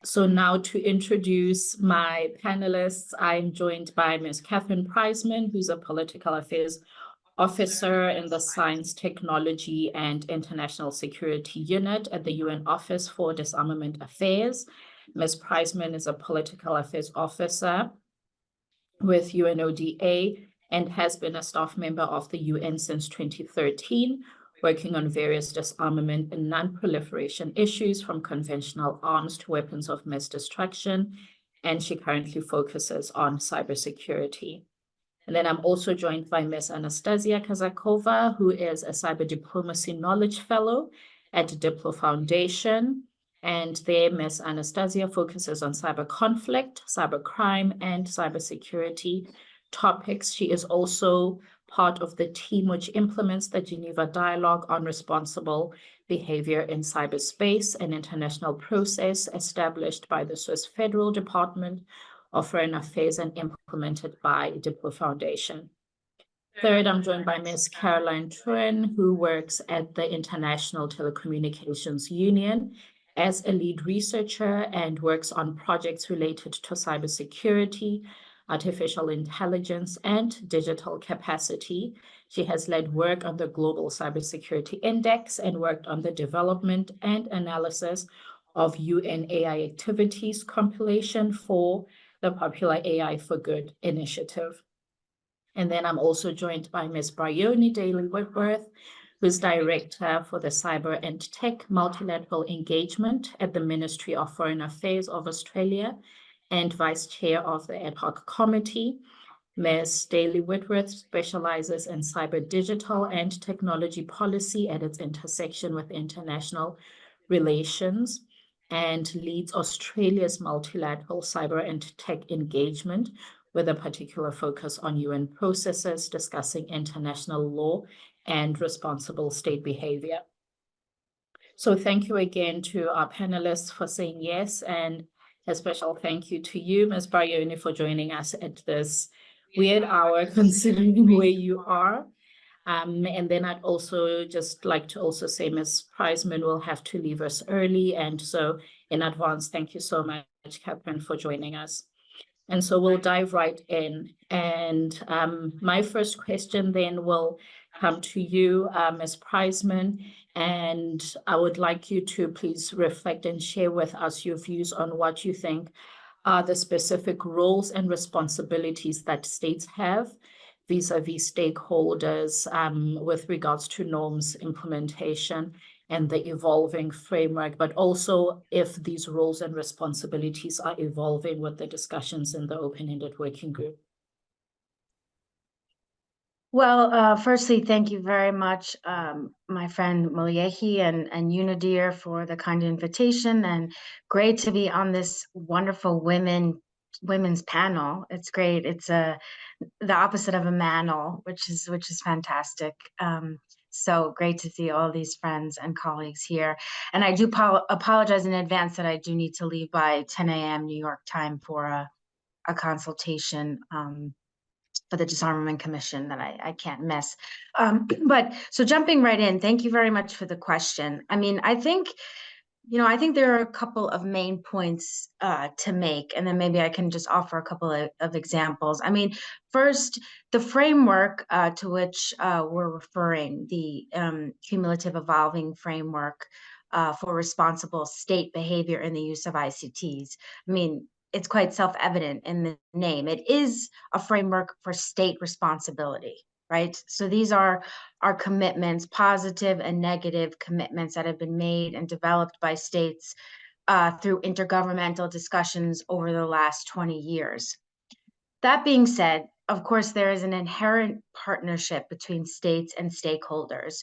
So now to introduce my panelists, I'm joined by Ms. Catherine Priseman, who's a political affairs officer in the Science, Technology, and International Security Unit at the UN Office for Disarmament Affairs. Ms. Priseman is a political affairs officer with UNODA and has been a staff member of the UN since 2013, working on various disarmament and non-proliferation issues from conventional arms to weapons of mass destruction, and she currently focuses on cybersecurity. And then I'm also joined by Ms. Anastasia Kazakova, who is a Cyber Diplomacy Knowledge Fellow at Diplo Foundation. And there, Ms. Anastasia focuses on cyber conflict, cyber crime, and cybersecurity topics. She is also part of the team which implements the Geneva Dialogue on Responsible Behavior in Cyberspace, an international process established by the Swiss Federal Department of Foreign Affairs and implemented by Diplo Foundation. Third, I'm joined by Ms. Caroline Truin, who works at the International Telecommunications Union as a lead researcher and works on projects related to cybersecurity, artificial intelligence, and digital capacity. She has led work on the Global Cybersecurity Index and worked on the development and analysis of UN AI activities compilation for the Popular AI for Good initiative. And then I'm also joined by Ms. Bryony Daly-Whitworth, who's Director for the Cyber and Tech Multilateral Engagement at the Ministry of Foreign Affairs of Australia and Vice Chair of the Ad Hoc Committee. Ms. Daly-Whitworth specializes in cyber digital and technology policy at its intersection with international relations and leads Australia's multilateral cyber and tech engagement with a particular focus on UN processes discussing international law and responsible state behavior. So thank you again to our panelists for saying yes, and a special thank you to you, Ms. Bryony, for joining us at this weird hour, considering where you are. And then I'd also just like to also say Ms. Priseman will have to leave us early. And so in advance, thank you so much, Catherine, for joining us. And so we'll dive right in. And my first question then will come to you, Ms. Priseman. And I would like you to please reflect and share with us your views on what you think are the specific roles and responsibilities that states have vis-a-vis stakeholders with regards to norms implementation and the evolving framework, but also if these roles and responsibilities are evolving with the discussions in the open-ended working group. Well, firstly, thank you very much, my friend Mulyehi and Unidir for the kind invitation, and great to be on this wonderful women's panel. It's great. It's the opposite of a manel, which is fantastic. So great to see all these friends and colleagues here. And I do apologize in advance that I do need to leave by 10 a.m. New York time for a consultation for the Disarmament Commission that I can't miss. But so jumping right in, thank you very much for the question. I mean, I think there are a couple of main points to make, and then maybe I can just offer a couple of examples. I mean, first, the framework to which we're referring, the cumulative evolving framework for responsible state behavior in the use of ICTs. I mean, it's quite self-evident in the name. It is a framework for state responsibility, right? So these are our commitments, positive and negative commitments that have been made and developed by states through intergovernmental discussions over the last 20 years. That being said, of course, there is an inherent partnership between states and stakeholders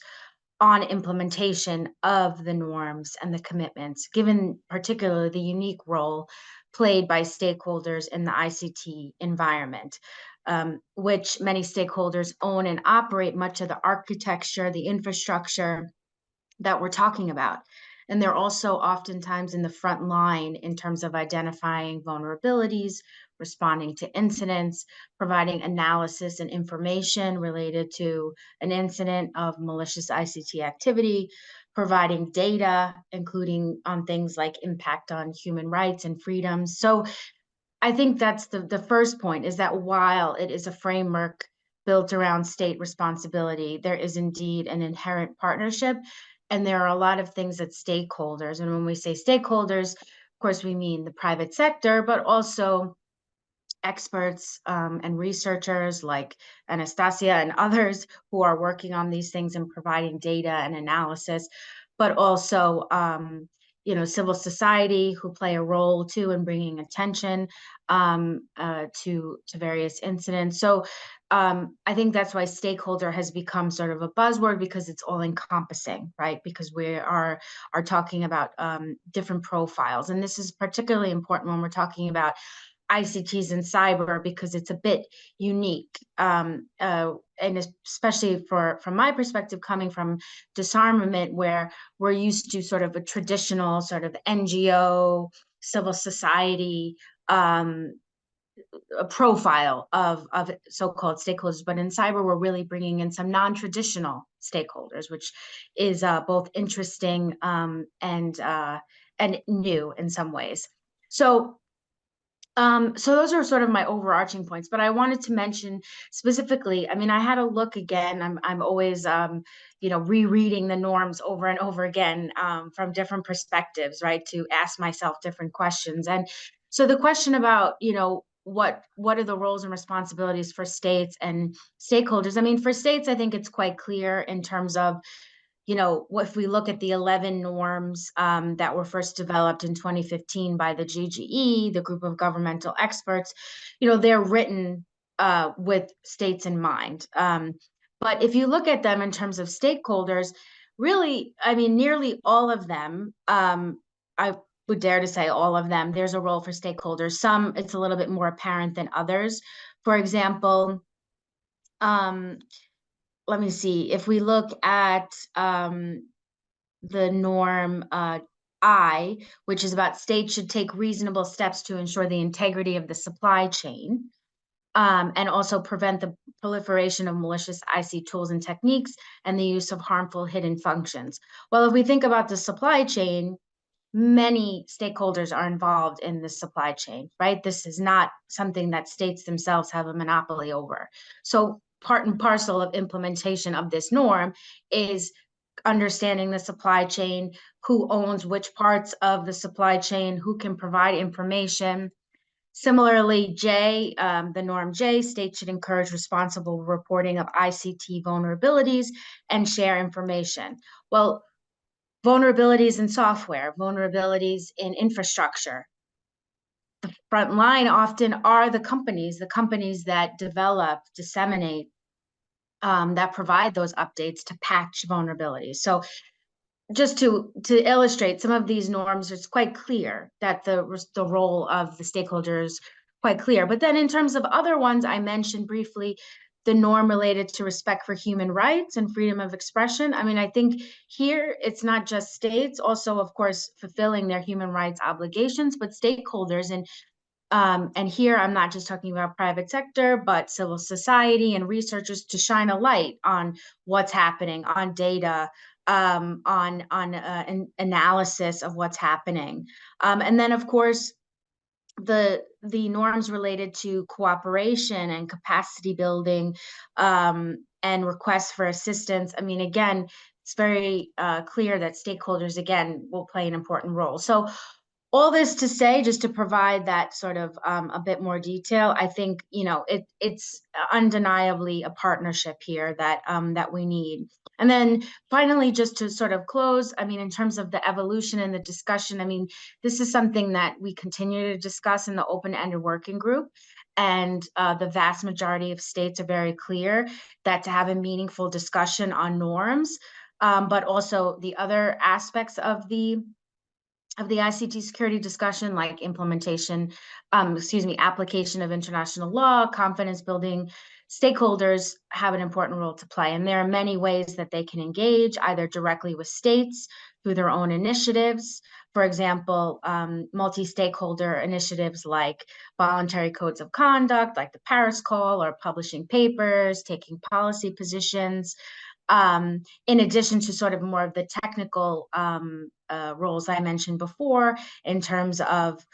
on implementation of the norms and the commitments, given particularly the unique role played by stakeholders in the ICT environment, which many stakeholders own and operate much of the architecture, the infrastructure that we're talking about. And they're also oftentimes in the front line in terms of identifying vulnerabilities, responding to incidents, providing analysis and information related to an incident of malicious ICT activity, providing data, including on things like impact on human rights and freedoms. So I think that's the first point, is that while it is a framework built around state responsibility, there is indeed an inherent partnership. And there are a lot of things that stakeholders, and when we say stakeholders, of course, we mean the private sector, but also experts and researchers like Anastasia and others who are working on these things and providing data and analysis, but also civil society, who play a role too in bringing attention to various incidents. So I think that's why stakeholder has become sort of a buzzword, because it's all encompassing, right? Because we are talking about different profiles, and this is particularly important when we're talking about ICTs and cyber, because it's a bit unique, and especially from my perspective, coming from disarmament, where we're used to sort of a traditional sort of NGO, civil society a profile of so-called stakeholders. But in cyber, we're really bringing in some non-traditional stakeholders, which is both interesting and new in some ways. So those are sort of my overarching points, but I wanted to mention specifically, I mean, I had a look again. I'm always, rereading the norms over and over again from different perspectives, right? To ask myself different questions. And so the question about, what are the roles and responsibilities for states and stakeholders? I mean, for states, I think it's quite clear in terms of, if we look at the 11 norms that were first developed in 2015 by the GGE, the group of governmental experts, they're written with states in mind. But if you look at them in terms of stakeholders, really, I mean, nearly all of them, I would dare to say all of them, there's a role for stakeholders. Some, it's a little bit more apparent than others. For example, let me see, if we look at the norm I, which is about states should take reasonable steps to ensure the integrity of the supply chain, and also prevent the proliferation of malicious IC tools and techniques and the use of harmful hidden functions. Well, if we think about the supply chain, many stakeholders are involved in the supply chain, right? This is not something that states themselves have a monopoly over. So part and parcel of implementation of this norm is understanding the supply chain, who owns which parts of the supply chain, who can provide information. Similarly, J, the norm J, states should encourage responsible reporting of ICT vulnerabilities and share information. Well, vulnerabilities in software, vulnerabilities in infrastructure. The front line often are the companies that develop, disseminate, that provide those updates to patch vulnerabilities. So just to illustrate some of these norms, it's quite clear that the role of the stakeholders quite clear. But then in terms of other ones, I mentioned briefly the norm related to respect for human rights and freedom of expression. I mean, I think here it's not just states, also, of course, fulfilling their human rights obligations, but stakeholders. And here I'm not just talking about private sector, but civil society and researchers, to shine a light on what's happening, on data, on an analysis of what's happening. And then, of course, the norms related to cooperation and capacity building, and requests for assistance. I mean, again, it's very clear that stakeholders, again, will play an important role. So all this to say, just to provide that sort of a bit more detail, I think, it's undeniably a partnership here that we need. And then finally, just to sort of close, I mean, in terms of the evolution and the discussion, I mean, this is something that we continue to discuss in the open-ended working group. And the vast majority of states are very clear that to have a meaningful discussion on norms, but also the other aspects of the ICT security discussion, like application of international law, confidence building, stakeholders have an important role to play. And there are many ways that they can engage, either directly with states through their own initiatives. For example, multi-stakeholder initiatives like voluntary codes of conduct, like the Paris Call, or publishing papers, taking policy positions. in addition to sort of more of the technical roles I mentioned before, in terms of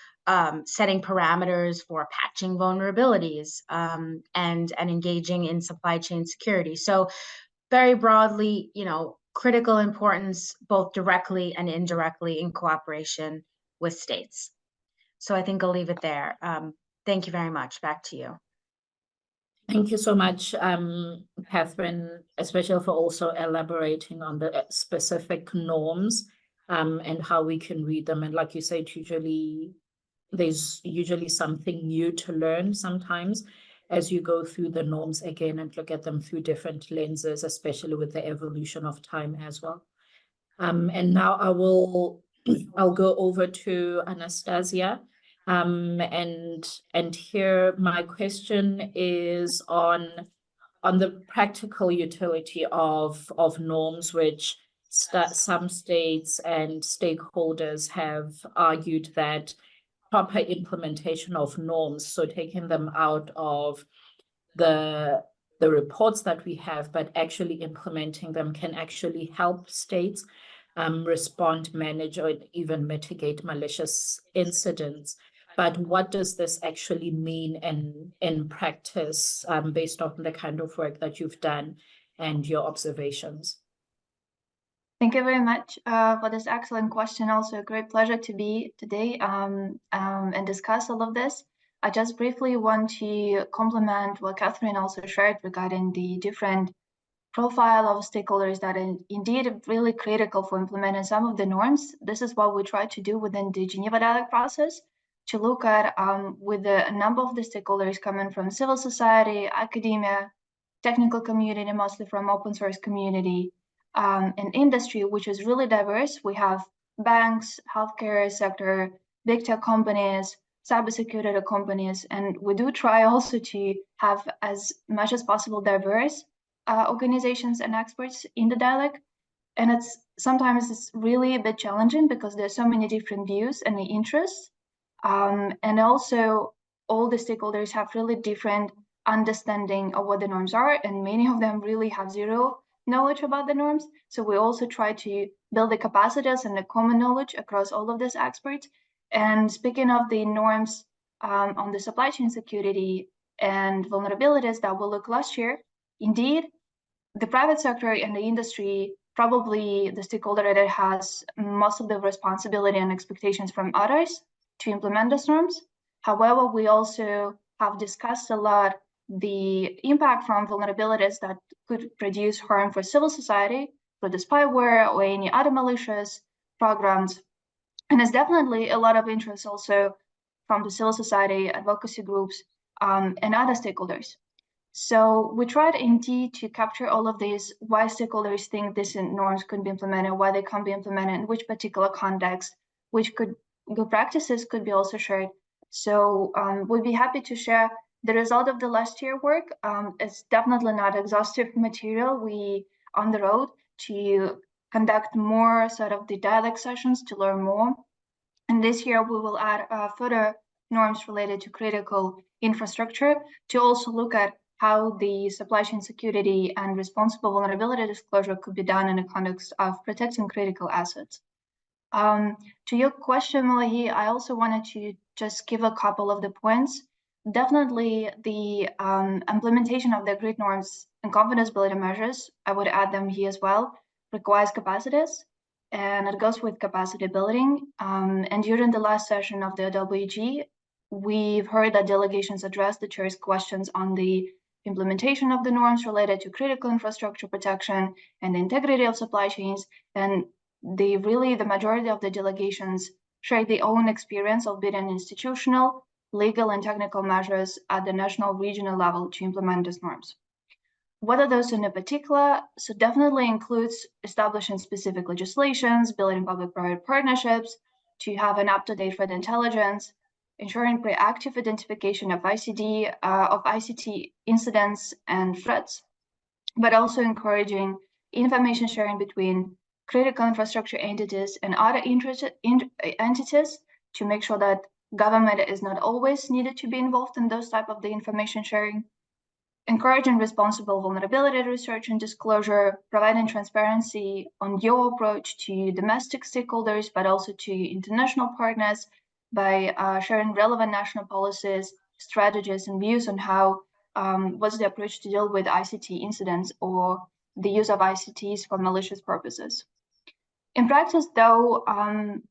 setting parameters for patching vulnerabilities and engaging in supply chain security. So very broadly, critical importance, both directly and indirectly in cooperation with states. So I think I'll leave it there. Thank you very much. Back to you. Thank you so much, Catherine, especially for also elaborating on the specific norms and how we can read them. And like you said, there's usually something new to learn sometimes as you go through the norms again and look at them through different lenses, especially with the evolution of time as well. And now I'll go over to Anastasia. And here my question is on the practical utility of norms, which some states and stakeholders have argued that proper implementation of norms, so taking them out of the reports that we have, but actually implementing them can actually help states respond, manage, or even mitigate malicious incidents. But what does this actually mean in practice, based on the kind of work that you've done and your observations? Thank you very much for this excellent question. Also a great pleasure to be today and discuss all of this. I just briefly want to complement what Catherine also shared regarding the different profile of stakeholders that are indeed really critical for implementing some of the norms. This is what we try to do within the Geneva dialogue process, to look at with a number of the stakeholders coming from civil society, academia, technical community, mostly from open source community, and industry, which is really diverse. We have banks, healthcare sector, big tech companies, cybersecurity companies, and we do try also to have as much as possible diverse organizations and experts in the dialogue. And sometimes it's really a bit challenging because there's so many different views and interests. And also all the stakeholders have really different understanding of what the norms are, and many of them really have zero knowledge about the norms. So we also try to build the capacities and the common knowledge across all of these experts. And speaking of the norms on the supply chain security and vulnerabilities that we looked last year, indeed, the private sector and the industry, probably the stakeholder that has most of the responsibility and expectations from others to implement those norms. However, we also have discussed a lot the impact from vulnerabilities that could produce harm for civil society, for the spyware or any other malicious programs. And there's definitely a lot of interest also from the civil society, advocacy groups, and other stakeholders. So we tried indeed to capture all of these, why stakeholders think these norms could be implemented, why they can't be implemented, in which particular context, which good practices could be also shared. So we'd be happy to share the result of the last year work. It's definitely not exhaustive material. We on the road to conduct more sort of the dialogue sessions to learn more. And this year we will add further norms related to critical infrastructure to also look at how the supply chain security and responsible vulnerability disclosure could be done in the context of protecting critical assets. To your question, Malahi, I also wanted to just give a couple of the points. Definitely the implementation of the grid norms and confidence building measures, I would add them here as well, requires capacities, and it goes with capacity building. And during the last session of the WG, we've heard that delegations addressed the chair's questions on the implementation of the norms related to critical infrastructure protection and the integrity of supply chains. And the majority of the delegations shared their own experience of building institutional, legal, and technical measures at the national, regional level to implement these norms. What are those in particular? So definitely includes establishing specific legislations, building public-private partnerships to have an up-to-date threat intelligence, ensuring proactive identification of ICT incidents and threats, but also encouraging information sharing between critical infrastructure entities and other entities to make sure that government is not always needed to be involved in those type of the information sharing. encouraging responsible vulnerability research and disclosure, providing transparency on your approach to domestic stakeholders, but also to international partners by sharing relevant national policies, strategies, and views on how what's the approach to deal with ICT incidents or the use of ICTs for malicious purposes. In practice, though,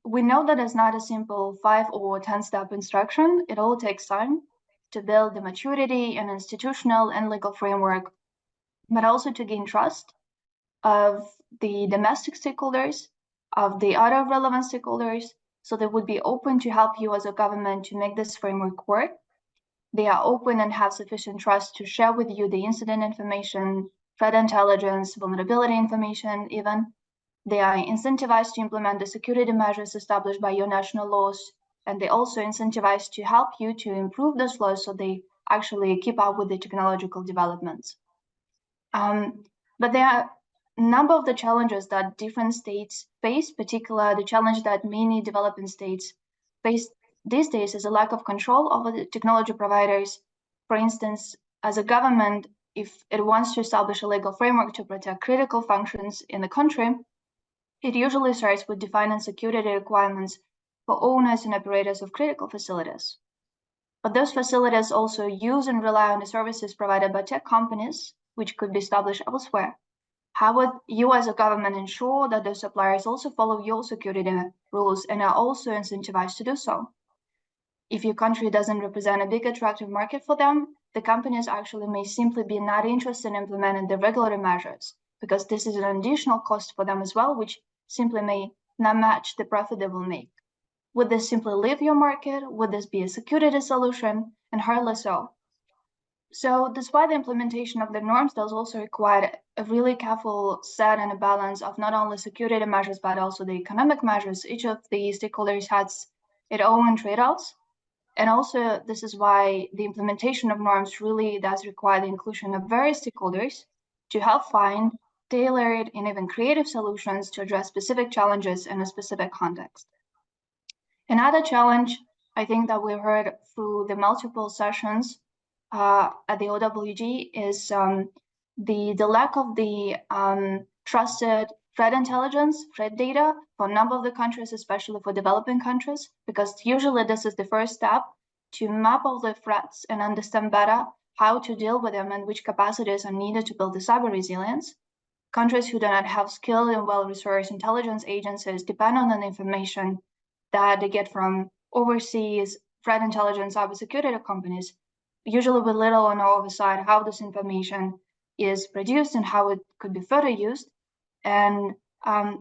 we know that it's not a simple 5 or 10-step instruction. It all takes time to build the maturity and institutional and legal framework, but also to gain trust of the domestic stakeholders, of the other relevant stakeholders, so they would be open to help you as a government to make this framework work. They are open and have sufficient trust to share with you the incident information, threat intelligence, vulnerability information even. They are incentivized to implement the security measures established by your national laws, and they also incentivized to help you to improve those laws so they actually keep up with the technological developments. But there are a number of the challenges that different states face, particularly the challenge that many developing states face these days is a lack of control over the technology providers. For instance, as a government, if it wants to establish a legal framework to protect critical functions in the country, it usually starts with defining security requirements for owners and operators of critical facilities. But those facilities also use and rely on the services provided by tech companies, which could be established elsewhere. How would you as a government ensure that those suppliers also follow your security rules and are also incentivized to do so? If your country doesn't represent a big attractive market for them, the companies actually may simply be not interested in implementing the regulatory measures, because this is an additional cost for them as well, which simply may not match the profit they will make. Would this simply leave your market? Would this be a security solution? And hardly so. So despite the implementation of the norms does also require a really careful set and a balance of not only security measures, but also the economic measures. Each of the stakeholders has its own trade-offs. And also, this is why the implementation of norms really does require the inclusion of various stakeholders to help find tailored and even creative solutions to address specific challenges in a specific context. Another challenge, I think, that we heard through the multiple sessions at the OWG is the lack of the trusted threat intelligence, threat data for a number of the countries, especially for developing countries, because usually this is the first step to map all the threats and understand better how to deal with them and which capacities are needed to build the cyber resilience. Countries who do not have skilled and well-resourced intelligence agencies depend on the information that they get from overseas threat intelligence cybersecurity companies, usually with little or no oversight how this information is produced and how it could be further used. And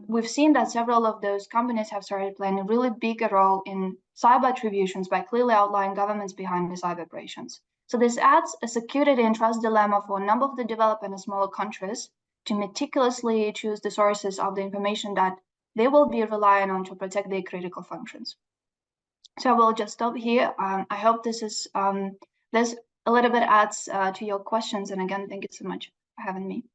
we've seen that several of those companies have started playing a really big role in cyber attributions by clearly outlining governments behind the cyber operations. So this adds a security and trust dilemma for a number of the developing and smaller countries to meticulously choose the sources of the information that they will be relying on to protect their critical functions. So I will just stop here. I hope this is this a little bit adds to your questions. And again, thank you so much for having me.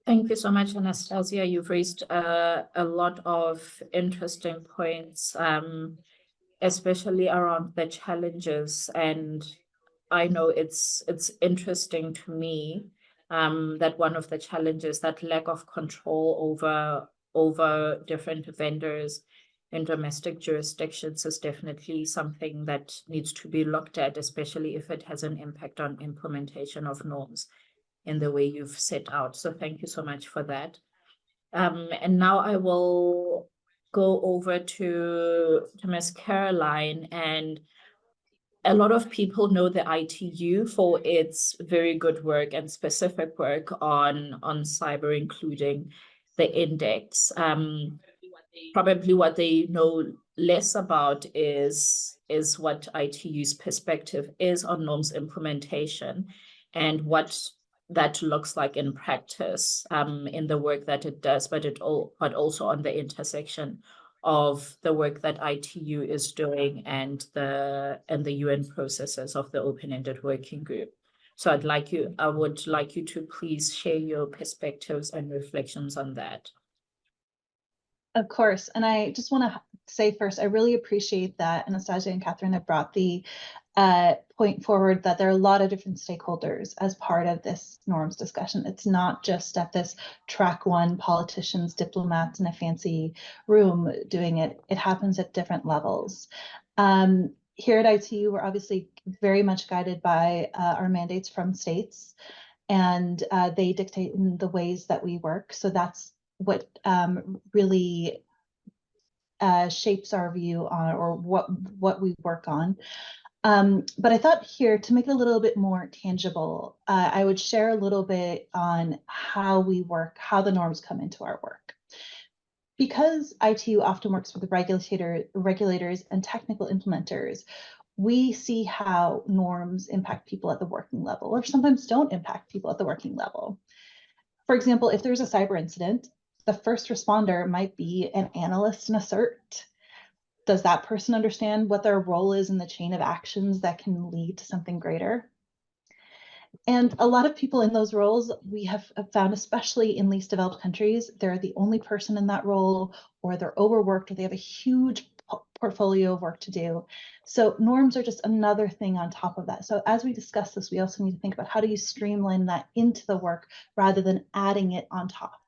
Thank you so much, Anastasia. You've raised a lot of interesting points, especially around the challenges. And I know it's interesting to me that one of the challenges, that lack of control over different vendors in domestic jurisdictions, is definitely something that needs to be looked at, especially if it has an impact on implementation of norms in the way you've set out. So thank you so much for that. And now I will go over to Ms. Caroline. And a lot of people know the ITU for its very good work and specific work on cyber, including the index. Probably what they know less about is what ITU's perspective is on norms implementation and what that looks like in practice in the work that it does, but also on the intersection of the work that ITU is doing and the UN processes of the open-ended working group. So I would like you to please share your perspectives and reflections on that. Of course, and I just want to say first, I really appreciate that Anastasia and Catherine have brought the point forward that there are a lot of different stakeholders as part of this norms discussion. It's not just at this track one, politicians, diplomats in a fancy room doing it. It happens at different levels. Here at ITU, we're obviously very much guided by our mandates from states, and they dictate in the ways that we work. So that's what really shapes our view on, or what we work on. But I thought here, to make it a little bit more tangible, I would share a little bit on how we work, how the norms come into our work. Because ITU often works with regulators and technical implementers, we see how norms impact people at the working level, or sometimes don't impact people at the working level. For example, if there's a cyber incident, the first responder might be an analyst in a CERT. Does that person understand what their role is in the chain of actions that can lead to something greater? And a lot of people in those roles, we have found, especially in least developed countries, they're the only person in that role, or they're overworked, or they have a huge portfolio of work to do. So norms are just another thing on top of that. So as we discuss this, we also need to think about how do you streamline that into the work rather than adding it on top.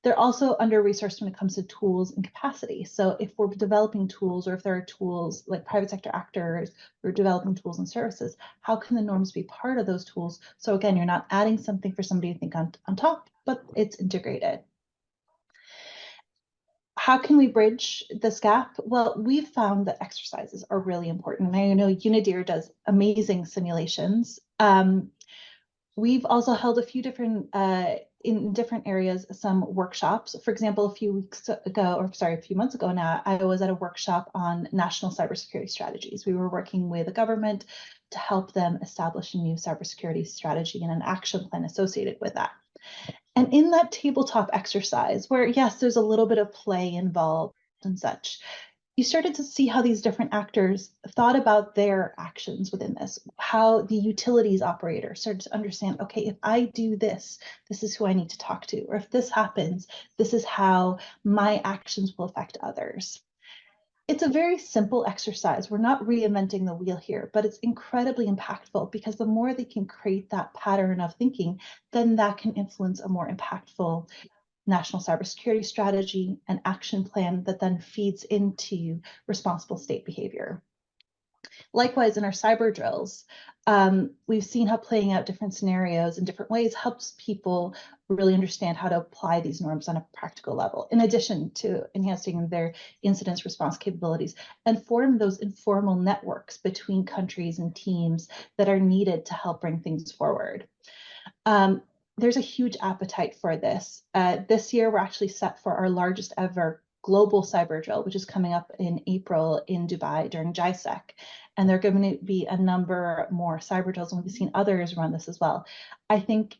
They're also under-resourced when it comes to tools and capacity. So if we're developing tools, or if there are tools like private sector actors who are developing tools and services, how can the norms be part of those tools? So again, you're not adding something for somebody to think on top, but it's integrated. How can we bridge this gap? Well, we've found that exercises are really important. And I know Unidir does amazing simulations. We've also held a few different, in different areas, some workshops. For example, a few months ago now, I was at a workshop on national cybersecurity strategies. We were working with a government to help them establish a new cybersecurity strategy and an action plan associated with that. And in that tabletop exercise, where yes, there's a little bit of play involved and such, you started to see how these different actors thought about their actions within this, how the utilities operator started to understand, okay, if I do this, this is who I need to talk to, or if this happens, this is how my actions will affect others. It's a very simple exercise. We're not reinventing the wheel here, but it's incredibly impactful, because the more they can create that pattern of thinking, then that can influence a more impactful national cybersecurity strategy and action plan that then feeds into responsible state behavior. Likewise, in our cyber drills, we've seen how playing out different scenarios in different ways helps people really understand how to apply these norms on a practical level, in addition to enhancing their incident response capabilities, and form those informal networks between countries and teams that are needed to help bring things forward. There's a huge appetite for this. This year, we're actually set for our largest ever global cyber drill, which is coming up in April in Dubai during JISEC. And there are going to be a number more cyber drills, and we've seen others run this as well. I think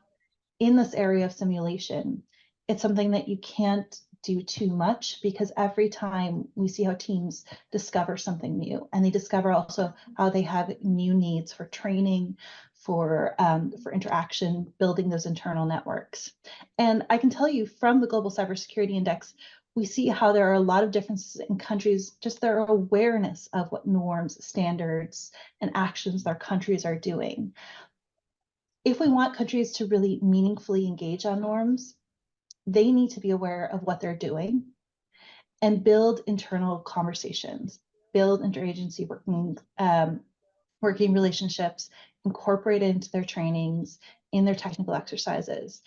in this area of simulation, it's something that you can't do too much, because every time we see how teams discover something new, and they discover also how they have new needs for training, for interaction, building those internal networks. And I can tell you from the Global Cybersecurity Index, we see how there are a lot of differences in countries, just their awareness of what norms, standards, and actions their countries are doing. If we want countries to really meaningfully engage on norms, they need to be aware of what they're doing and build internal conversations, build interagency working relationships, incorporate it into their trainings, in their technical exercises.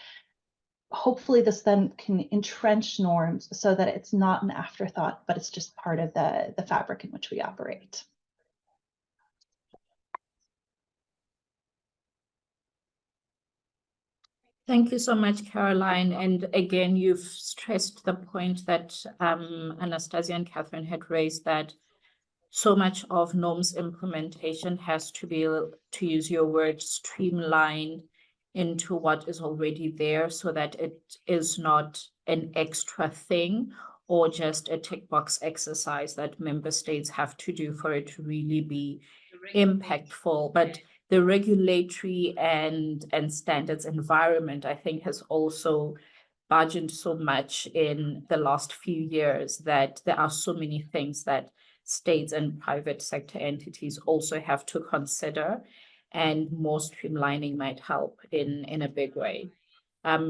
Hopefully this then can entrench norms so that it's not an afterthought, but it's just part of the fabric in which we operate. Thank you so much, Caroline. And again, you've stressed the point that Anastasia and Catherine had raised, that so much of norms implementation has to be, to use your word, streamlined into what is already there, so that it is not an extra thing or just a tick box exercise that member states have to do for it to really be impactful. But the regulatory and standards environment, I think, has also burgeoned so much in the last few years that there are so many things that states and private sector entities also have to consider, and more streamlining might help in a big way.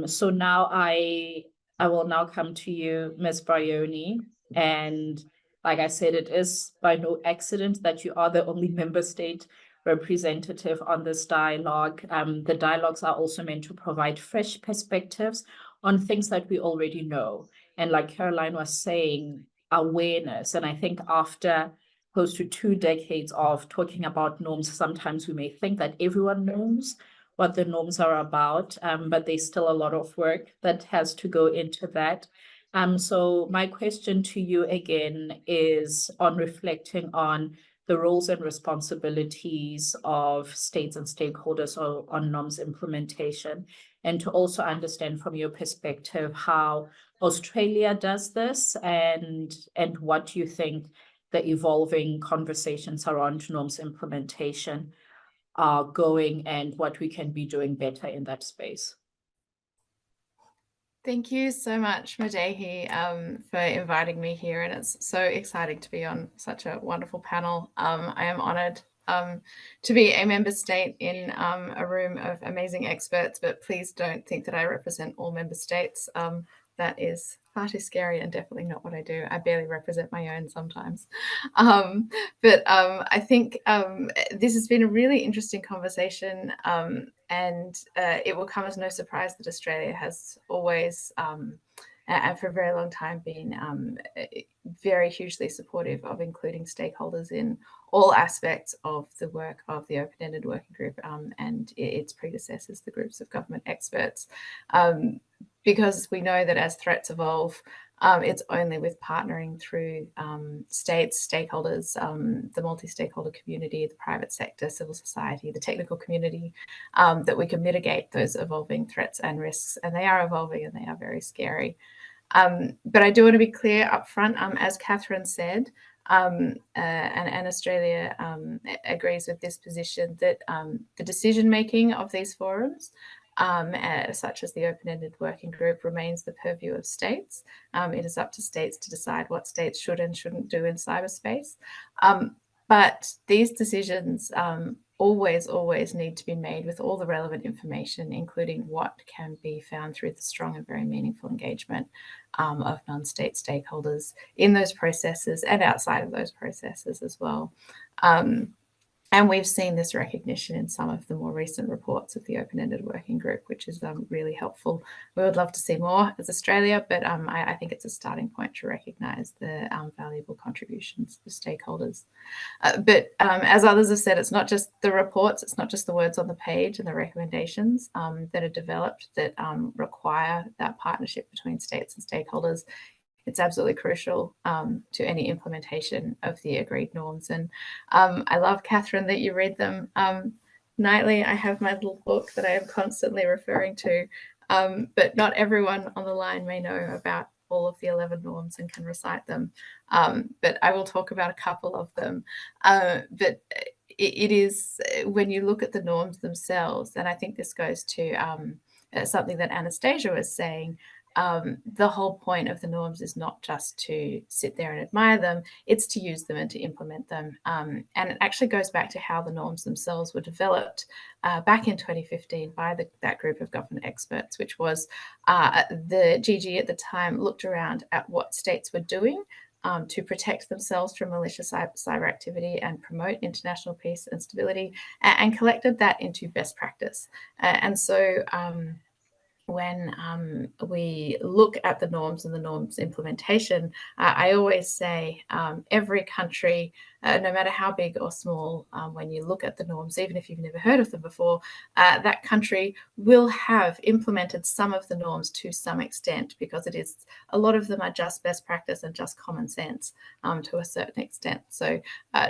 So now I will now come to you, Ms. Bryony, and like I said, it is by no accident that you are the only member state representative on this dialogue. The dialogues are also meant to provide fresh perspectives on things that we already know. And like Caroline was saying, awareness. And I think after close to 2 decades of talking about norms, sometimes we may think that everyone knows what the norms are about, but there's still a lot of work that has to go into that. So my question to you again is on reflecting on the roles and responsibilities of states and stakeholders on norms implementation, and to also understand from your perspective how Australia does this, and what you think the evolving conversations around norms implementation are going, and what we can be doing better in that space. Thank you so much, Mudehi, for inviting me here, and it's so exciting to be on such a wonderful panel. I am honoured to be a member state in a room of amazing experts, but please don't think that I represent all member states. That is far too scary and definitely not what I do. I barely represent my own sometimes. But I think this has been a really interesting conversation, and it will come as no surprise that Australia has always, and for a very long time, been very hugely supportive of including stakeholders in all aspects of the work of the open-ended working group and its predecessors, the groups of government experts. Because we know that as threats evolve, it's only with partnering through states, stakeholders, the multi-stakeholder community, the private sector, civil society, the technical community, that we can mitigate those evolving threats and risks. And they are evolving and they are very scary. But I do want to be clear up front, as Catherine said, and Australia agrees with this position, that the decision-making of these forums, such as the open-ended working group, remains the purview of states. It is up to states to decide what states should and shouldn't do in cyberspace. But these decisions always need to be made with all the relevant information, including what can be found through the strong and very meaningful engagement of non-state stakeholders in those processes and outside of those processes as well. And we've seen this recognition in some of the more recent reports of the open-ended working group, which is really helpful. We would love to see more as Australia, but I think it's a starting point to recognise the valuable contributions of stakeholders. But as others have said, it's not just the reports, it's not just the words on the page and the recommendations that are developed that require that partnership between states and stakeholders. It's absolutely crucial to any implementation of the agreed norms. And I love, Catherine, that you read them nightly. I have my little book that I am constantly referring to, but not everyone on the line may know about all of the 11 norms and can recite them. But I will talk about a couple of them. But it is, when you look at the norms themselves, and I think this goes to something that Anastasia was saying, the whole point of the norms is not just to sit there and admire them, it's to use them and to implement them. And it actually goes back to how the norms themselves were developed back in 2015 by that group of government experts, which was the GG at the time looked around at what states were doing to protect themselves from malicious cyber activity and promote international peace and stability, and collected that into best practice. And so when we look at the norms and the norms implementation, I always say every country, no matter how big or small, when you look at the norms, even if you've never heard of them before, that country will have implemented some of the norms to some extent, because it is, a lot of them are just best practice and just common sense to a certain extent. So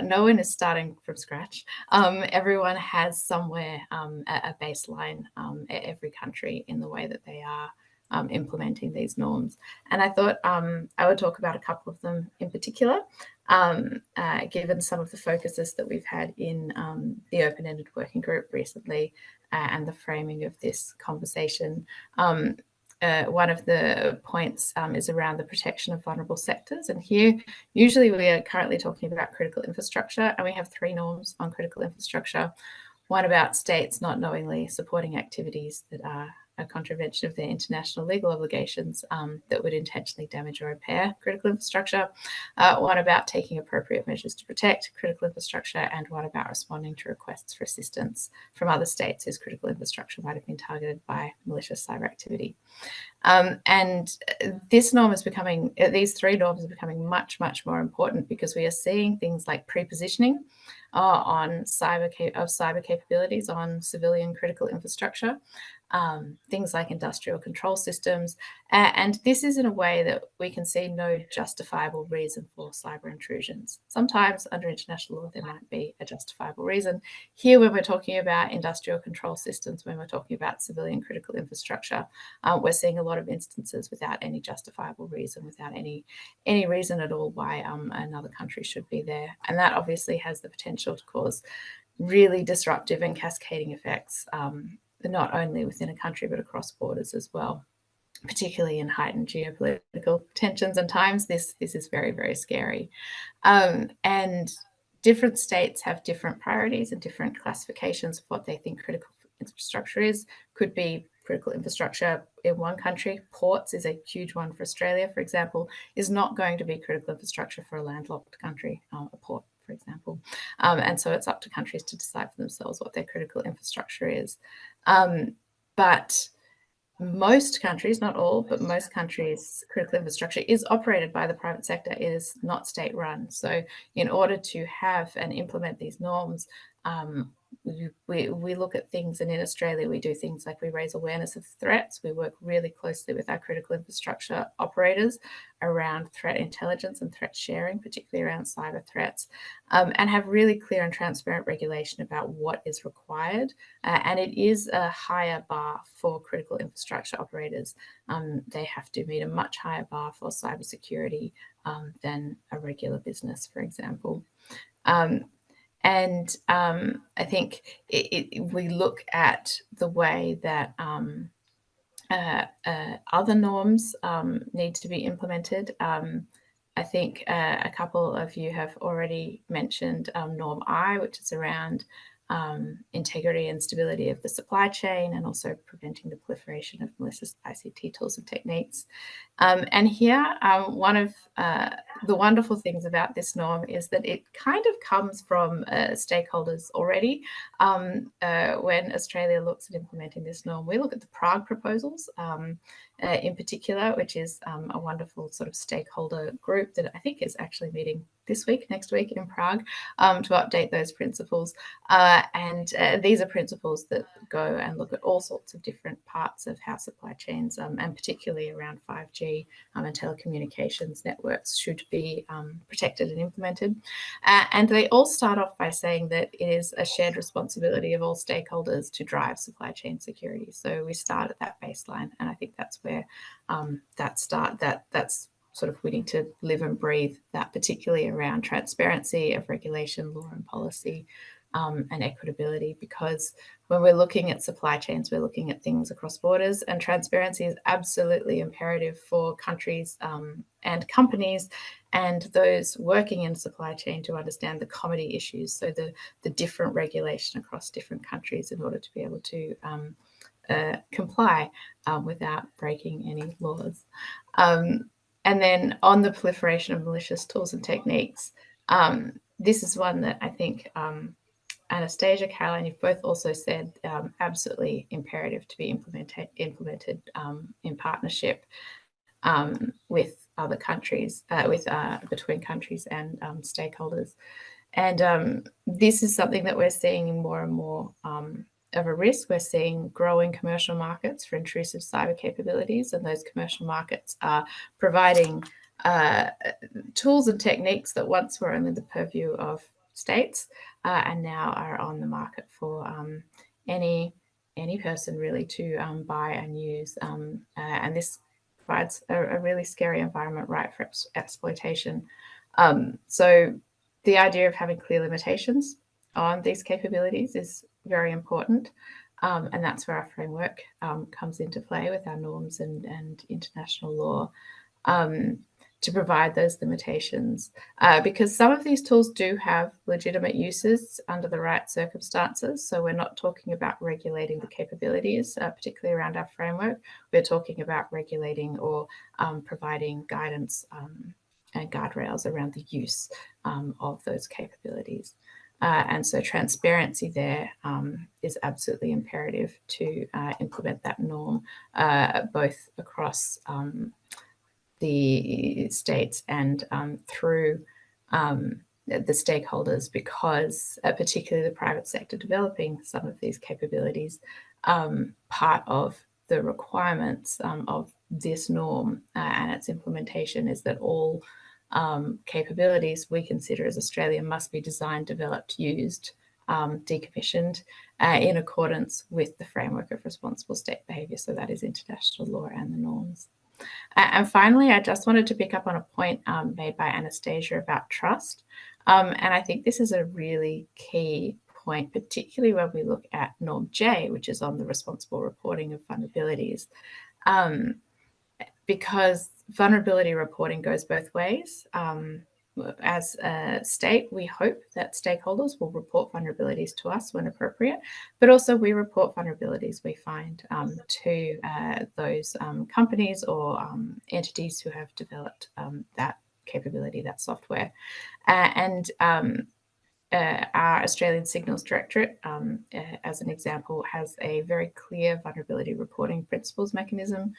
no one is starting from scratch. Everyone has somewhere a baseline, every country, in the way that they are implementing these norms. And I thought I would talk about a couple of them in particular, given some of the focuses that we've had in the open-ended working group recently and the framing of this conversation. one of the points is around the protection of vulnerable sectors. And here, usually we are currently talking about critical infrastructure, and we have 3 norms on critical infrastructure. One about states not knowingly supporting activities that are a contravention of their international legal obligations that would intentionally damage or impair critical infrastructure. One about taking appropriate measures to protect critical infrastructure, and one about responding to requests for assistance from other states whose critical infrastructure might have been targeted by malicious cyber activity. And this norm is becoming, these 3 norms are becoming much, much more important, because we are seeing things like pre-positioning on cyber capabilities on civilian critical infrastructure, things like industrial control systems. And this is in a way that we can see no justifiable reason for cyber intrusions. Sometimes under international law, there might be a justifiable reason. Here, when we're talking about industrial control systems, when we're talking about civilian critical infrastructure, we're seeing a lot of instances without any justifiable reason, without any reason at all why another country should be there. And that obviously has the potential to cause really disruptive and cascading effects, not only within a country, but across borders as well, particularly in heightened geopolitical tensions and times. This is very, very scary. And different states have different priorities and different classifications of what they think critical infrastructure is. Could be critical infrastructure in one country. Ports is a huge one for Australia, for example, is not going to be critical infrastructure for a landlocked country, a port, for example. And so it's up to countries to decide for themselves what their critical infrastructure is. But most countries, not all, but most countries' critical infrastructure is operated by the private sector. It is not state run. So in order to have and implement these norms, we look at things, and in Australia we do things like we raise awareness of threats. We work really closely with our critical infrastructure operators around threat intelligence and threat sharing, particularly around cyber threats, and have really clear and transparent regulation about what is required. And it is a higher bar for critical infrastructure operators. They have to meet a much higher bar for cybersecurity than a regular business, for example. And I think we look at the way that other norms need to be implemented. I think a couple of you have already mentioned Norm I, which is around integrity and stability of the supply chain, and also preventing the proliferation of malicious ICT tools and techniques. And here, one of the wonderful things about this norm is that it kind of comes from stakeholders already. When Australia looks at implementing this norm, we look at the Prague proposals in particular, which is a wonderful sort of stakeholder group that I think is actually meeting next week in Prague, to update those principles. And these are principles that go and look at all sorts of different parts of how supply chains, and particularly around 5G and telecommunications networks, should be protected and implemented. And they all start off by saying that it is a shared responsibility of all stakeholders to drive supply chain security. So we start at that baseline, and I think that's where that's sort of we need to live and breathe that, particularly around transparency of regulation, law and policy, and equitability, because when we're looking at supply chains, we're looking at things across borders, and transparency is absolutely imperative for countries and companies and those working in supply chain to understand the comity issues, so the different regulation across different countries, in order to be able to comply without breaking any laws. And then on the proliferation of malicious tools and techniques, this is one that I think Anastasia, Caroline, you've both also said absolutely imperative to be implemented in partnership with other countries, between countries and stakeholders. And this is something that we're seeing more and more of a risk. We're seeing growing commercial markets for intrusive cyber capabilities, and those commercial markets are providing tools and techniques that once were only the purview of states, and now are on the market for any person really to buy and use. And this provides a really scary environment, right, for exploitation. So the idea of having clear limitations on these capabilities is very important. And that's where our framework comes into play with our norms and international law to provide those limitations. Because some of these tools do have legitimate uses under the right circumstances. So we're not talking about regulating the capabilities, particularly around our framework. We're talking about regulating or providing guidance and guardrails around the use of those capabilities. And so transparency there is absolutely imperative to implement that norm, both across the states and through the stakeholders, because particularly the private sector developing some of these capabilities, part of the requirements of this norm and its implementation is that all capabilities we consider as Australia must be designed, developed, used, decommissioned in accordance with the framework of responsible state behaviour. So that is international law and the norms. And finally, I just wanted to pick up on a point made by Anastasia about trust. And I think this is a really key point, particularly when we look at Norm J, which is on the responsible reporting of vulnerabilities, because vulnerability reporting goes both ways. As a state, we hope that stakeholders will report vulnerabilities to us when appropriate, but also we report vulnerabilities we find to those companies or entities who have developed that capability, that software. Our Australian Signals Directorate, as an example, has a very clear vulnerability reporting principles mechanism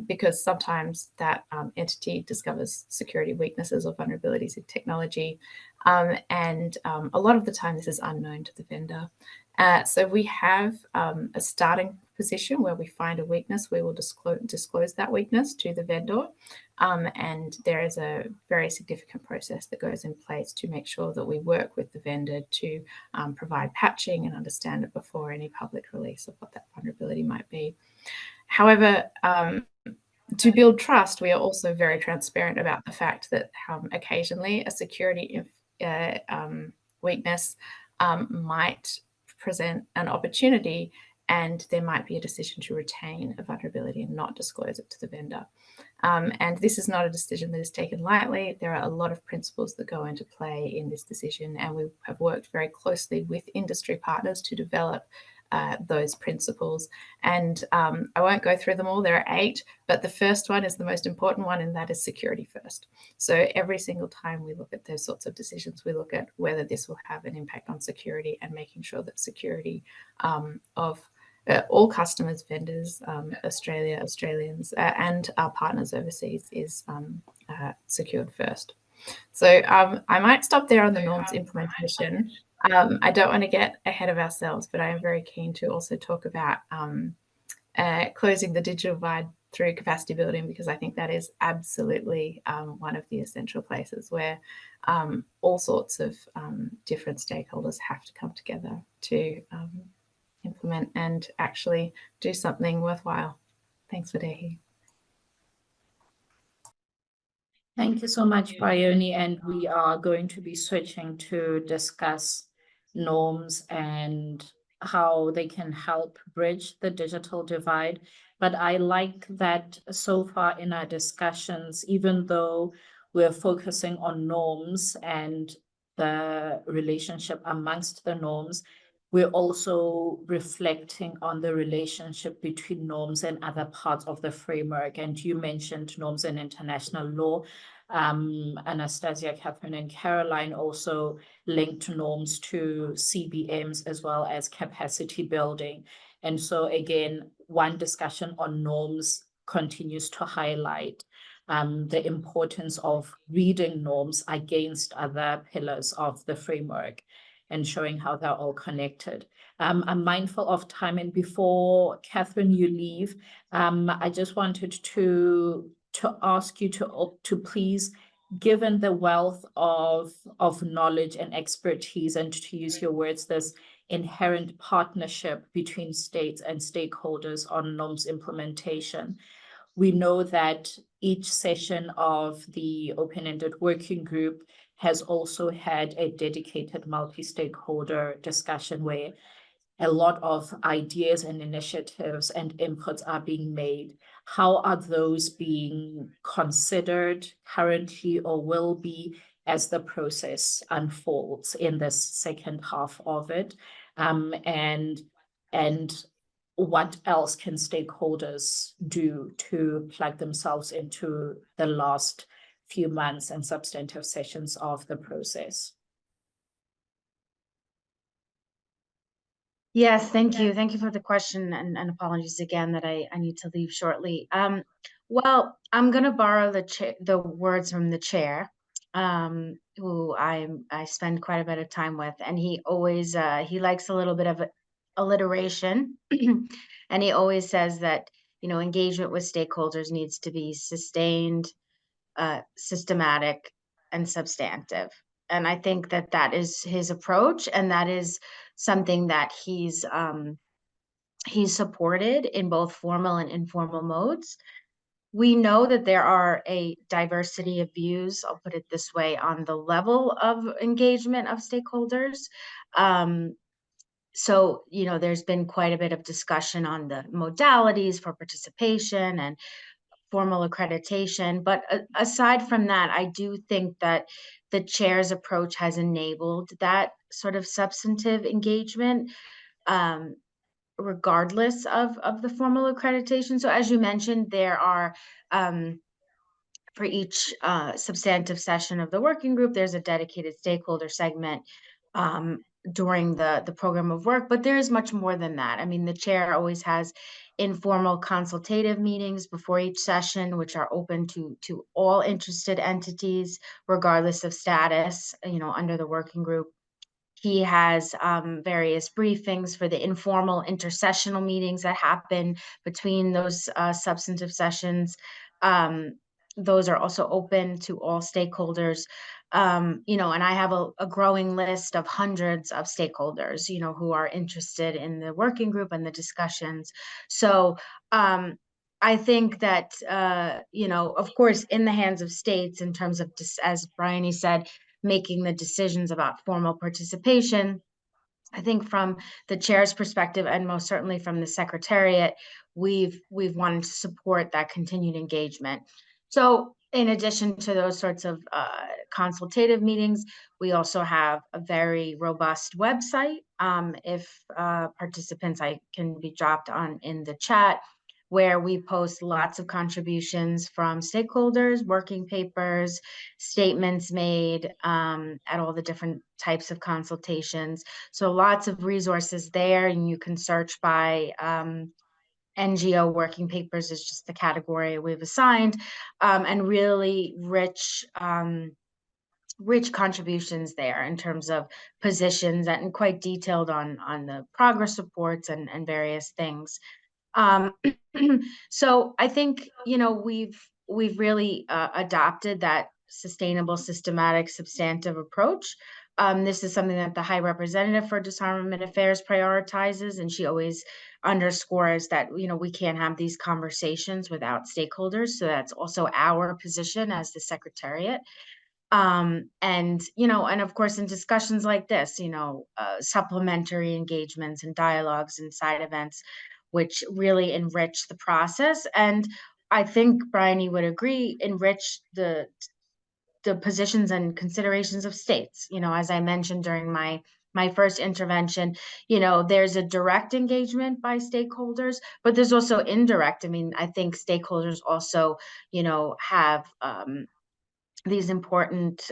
because sometimes that entity discovers security weaknesses or vulnerabilities in technology, and a lot of the time this is unknown to the vendor. So we have a starting position where we find a weakness, we will disclose that weakness to the vendor. And there is a very significant process that goes in place to make sure that we work with the vendor to provide patching and understand it before any public release of what that vulnerability might be. However, to build trust, we are also very transparent about the fact that occasionally a security weakness might present an opportunity, and there might be a decision to retain a vulnerability and not disclose it to the vendor. And this is not a decision that is taken lightly. There are a lot of principles that go into play in this decision, and we have worked very closely with industry partners to develop those principles. And I won't go through them all, there are 8, but the first one is the most important one, and that is security first. So every single time we look at those sorts of decisions, we look at whether this will have an impact on security and making sure that security of all customers, vendors, Australians, and our partners overseas is secured first. So I might stop there on the norms implementation. I don't want to get ahead of ourselves, but I am very keen to also talk about closing the digital divide through capacity building, because I think that is absolutely one of the essential places where all sorts of different stakeholders have to come together to implement and actually do something worthwhile. Thanks, Vadehi. Thank you so much, Bryony. And we are going to be switching to discuss norms and how they can help bridge the digital divide. But I like that so far in our discussions, even though we're focusing on norms and the relationship amongst the norms, we're also reflecting on the relationship between norms and other parts of the framework. And you mentioned norms and international law. Anastasia, Catherine, and Caroline also linked norms to CBMs as well as capacity building. And so again, one discussion on norms continues to highlight the importance of reading norms against other pillars of the framework and showing how they're all connected. I'm mindful of time, and before, Catherine, you leave, I just wanted to ask you to please, given the wealth of knowledge and expertise, and to use your words, this inherent partnership between states and stakeholders on norms implementation. We know that each session of the open-ended working group has also had a dedicated multi-stakeholder discussion where a lot of ideas and initiatives and inputs are being made. How are those being considered currently or will be as the process unfolds in this second half of it? And what else can stakeholders do to plug themselves into the last few months and substantive sessions of the process? Yes, thank you. Thank you for the question, and apologies again that I need to leave shortly. Well, I'm going to borrow the words from the chair, who I spend quite a bit of time with, and he always he likes a little bit of alliteration, and he always says that, you know, engagement with stakeholders needs to be sustained, systematic, and substantive. And I think that that is his approach, and that is something that he's supported in both formal and informal modes. We know that there are a diversity of views, I'll put it this way, on the level of engagement of stakeholders. So, you know, there's been quite a bit of discussion on the modalities for participation and formal accreditation. But aside from that, I do think that the chair's approach has enabled that sort of substantive engagement, regardless of the formal accreditation. So as you mentioned, there are, for each substantive session of the working group, there's a dedicated stakeholder segment during the program of work, but there is much more than that. I mean, the chair always has informal consultative meetings before each session, which are open to all interested entities, regardless of status, you know, under the working group. He has various briefings for the informal intersessional meetings that happen between those substantive sessions. Those are also open to all stakeholders. You know, and I have a growing list of hundreds of stakeholders, you know, who are interested in the working group and the discussions. So I think that, you know, of course, in the hands of states in terms of, as Bryony said, making the decisions about formal participation. I think from the chair's perspective, and most certainly from the secretariat, we've wanted to support that continued engagement. So in addition to those sorts of consultative meetings, we also have a very robust website. If participants, I can be dropped on in the chat, where we post lots of contributions from stakeholders, working papers, statements made at all the different types of consultations. So lots of resources there, and you can search by NGO working papers is just the category we've assigned, and really rich contributions there in terms of positions and quite detailed on the progress reports and various things. So I think, you know, we've really adopted that sustainable, systematic, substantive approach. This is something that the High Representative for Disarmament Affairs prioritizes, and she always underscores that, you know, we can't have these conversations without stakeholders. So that's also our position as the Secretariat. And, you know, and of course, in discussions like this, you know, supplementary engagements and dialogues and side events, which really enrich the process. And I think Bryony would agree, enrich the positions and considerations of states. You know, as I mentioned during my first intervention, you know, there's a direct engagement by stakeholders, but there's also indirect. I mean, I think stakeholders also, you know, have these important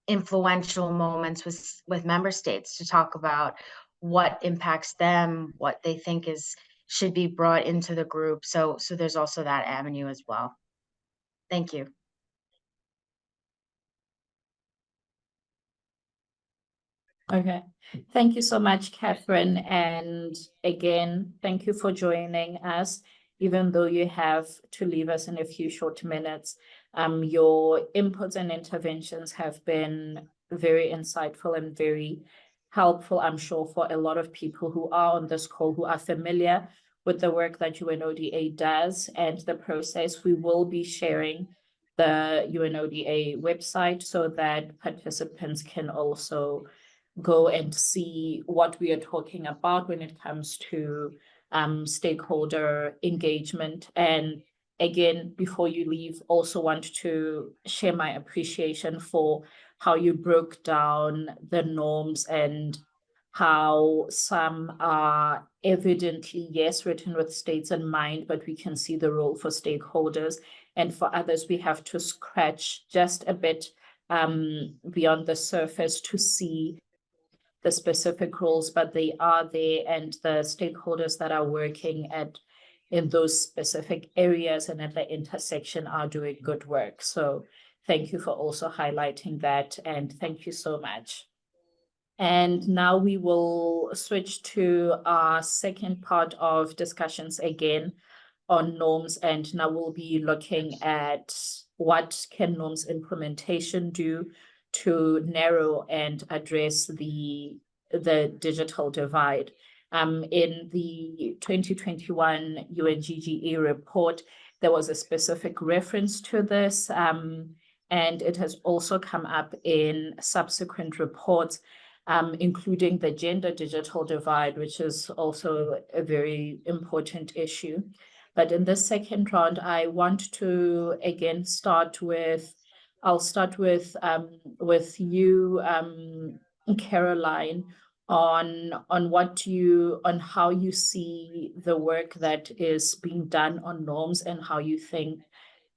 influential moments with member states to talk about what impacts them, what they think should be brought into the group. So there's also that avenue as well. Thank you. Okay, thank you so much, Catherine. And again, thank you for joining us, even though you have to leave us in a few short minutes. Your inputs and interventions have been very insightful and very helpful, I'm sure, for a lot of people who are on this call, who are familiar with the work that UNODA does and the process. We will be sharing the UNODA website so that participants can also go and see what we are talking about when it comes to stakeholder engagement. And again, before you leave, also want to share my appreciation for how you broke down the norms and how some are evidently, yes, written with states in mind, but we can see the role for stakeholders. And for others, we have to scratch just a bit beyond the surface to see the specific roles, but they are there, and the stakeholders that are working in those specific areas and at the intersection are doing good work. So thank you for also highlighting that, and thank you so much. And now we will switch to our second part of discussions again on norms, and now we'll be looking at what can norms implementation do to narrow and address the digital divide. In the 2021 UNGGE report, there was a specific reference to this, and it has also come up in subsequent reports, including the gender digital divide, which is also a very important issue. But in the second round, I want to again I'll start with you, Caroline, on how you see the work that is being done on norms and how you think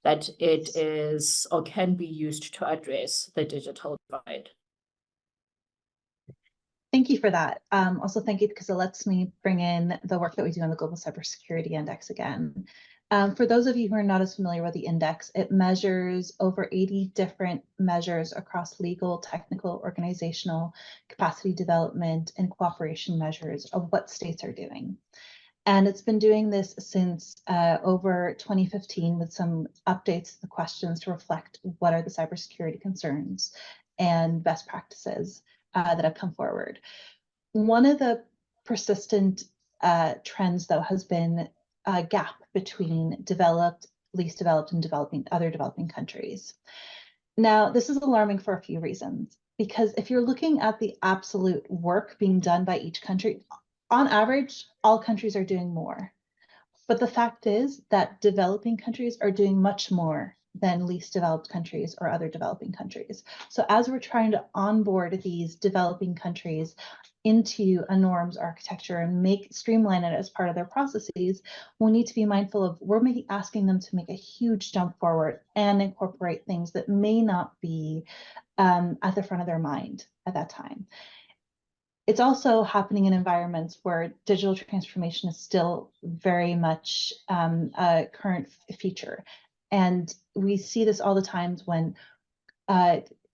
that it is or can be used to address the digital divide. Thank you for that. Also, thank you because it lets me bring in the work that we do on the Global Cybersecurity Index again. For those of you who are not as familiar with the index, it measures over 80 different measures across legal, technical, organizational, capacity development, and cooperation measures of what states are doing. And it's been doing this since over 2015 with some updates to the questions to reflect what are the cybersecurity concerns and best practices that have come forward. One of the persistent trends, though, has been a gap between developed, least developed, and other developing countries. Now, this is alarming for a few reasons, because if you're looking at the absolute work being done by each country, on average, all countries are doing more. But the fact is that developing countries are doing much more than least developed countries or other developing countries. So as we're trying to onboard these developing countries into a norms architecture and streamline it as part of their processes, we need to be mindful of asking them to make a huge jump forward and incorporate things that may not be at the front of their mind at that time. It's also happening in environments where digital transformation is still very much a current feature. And we see this all the times when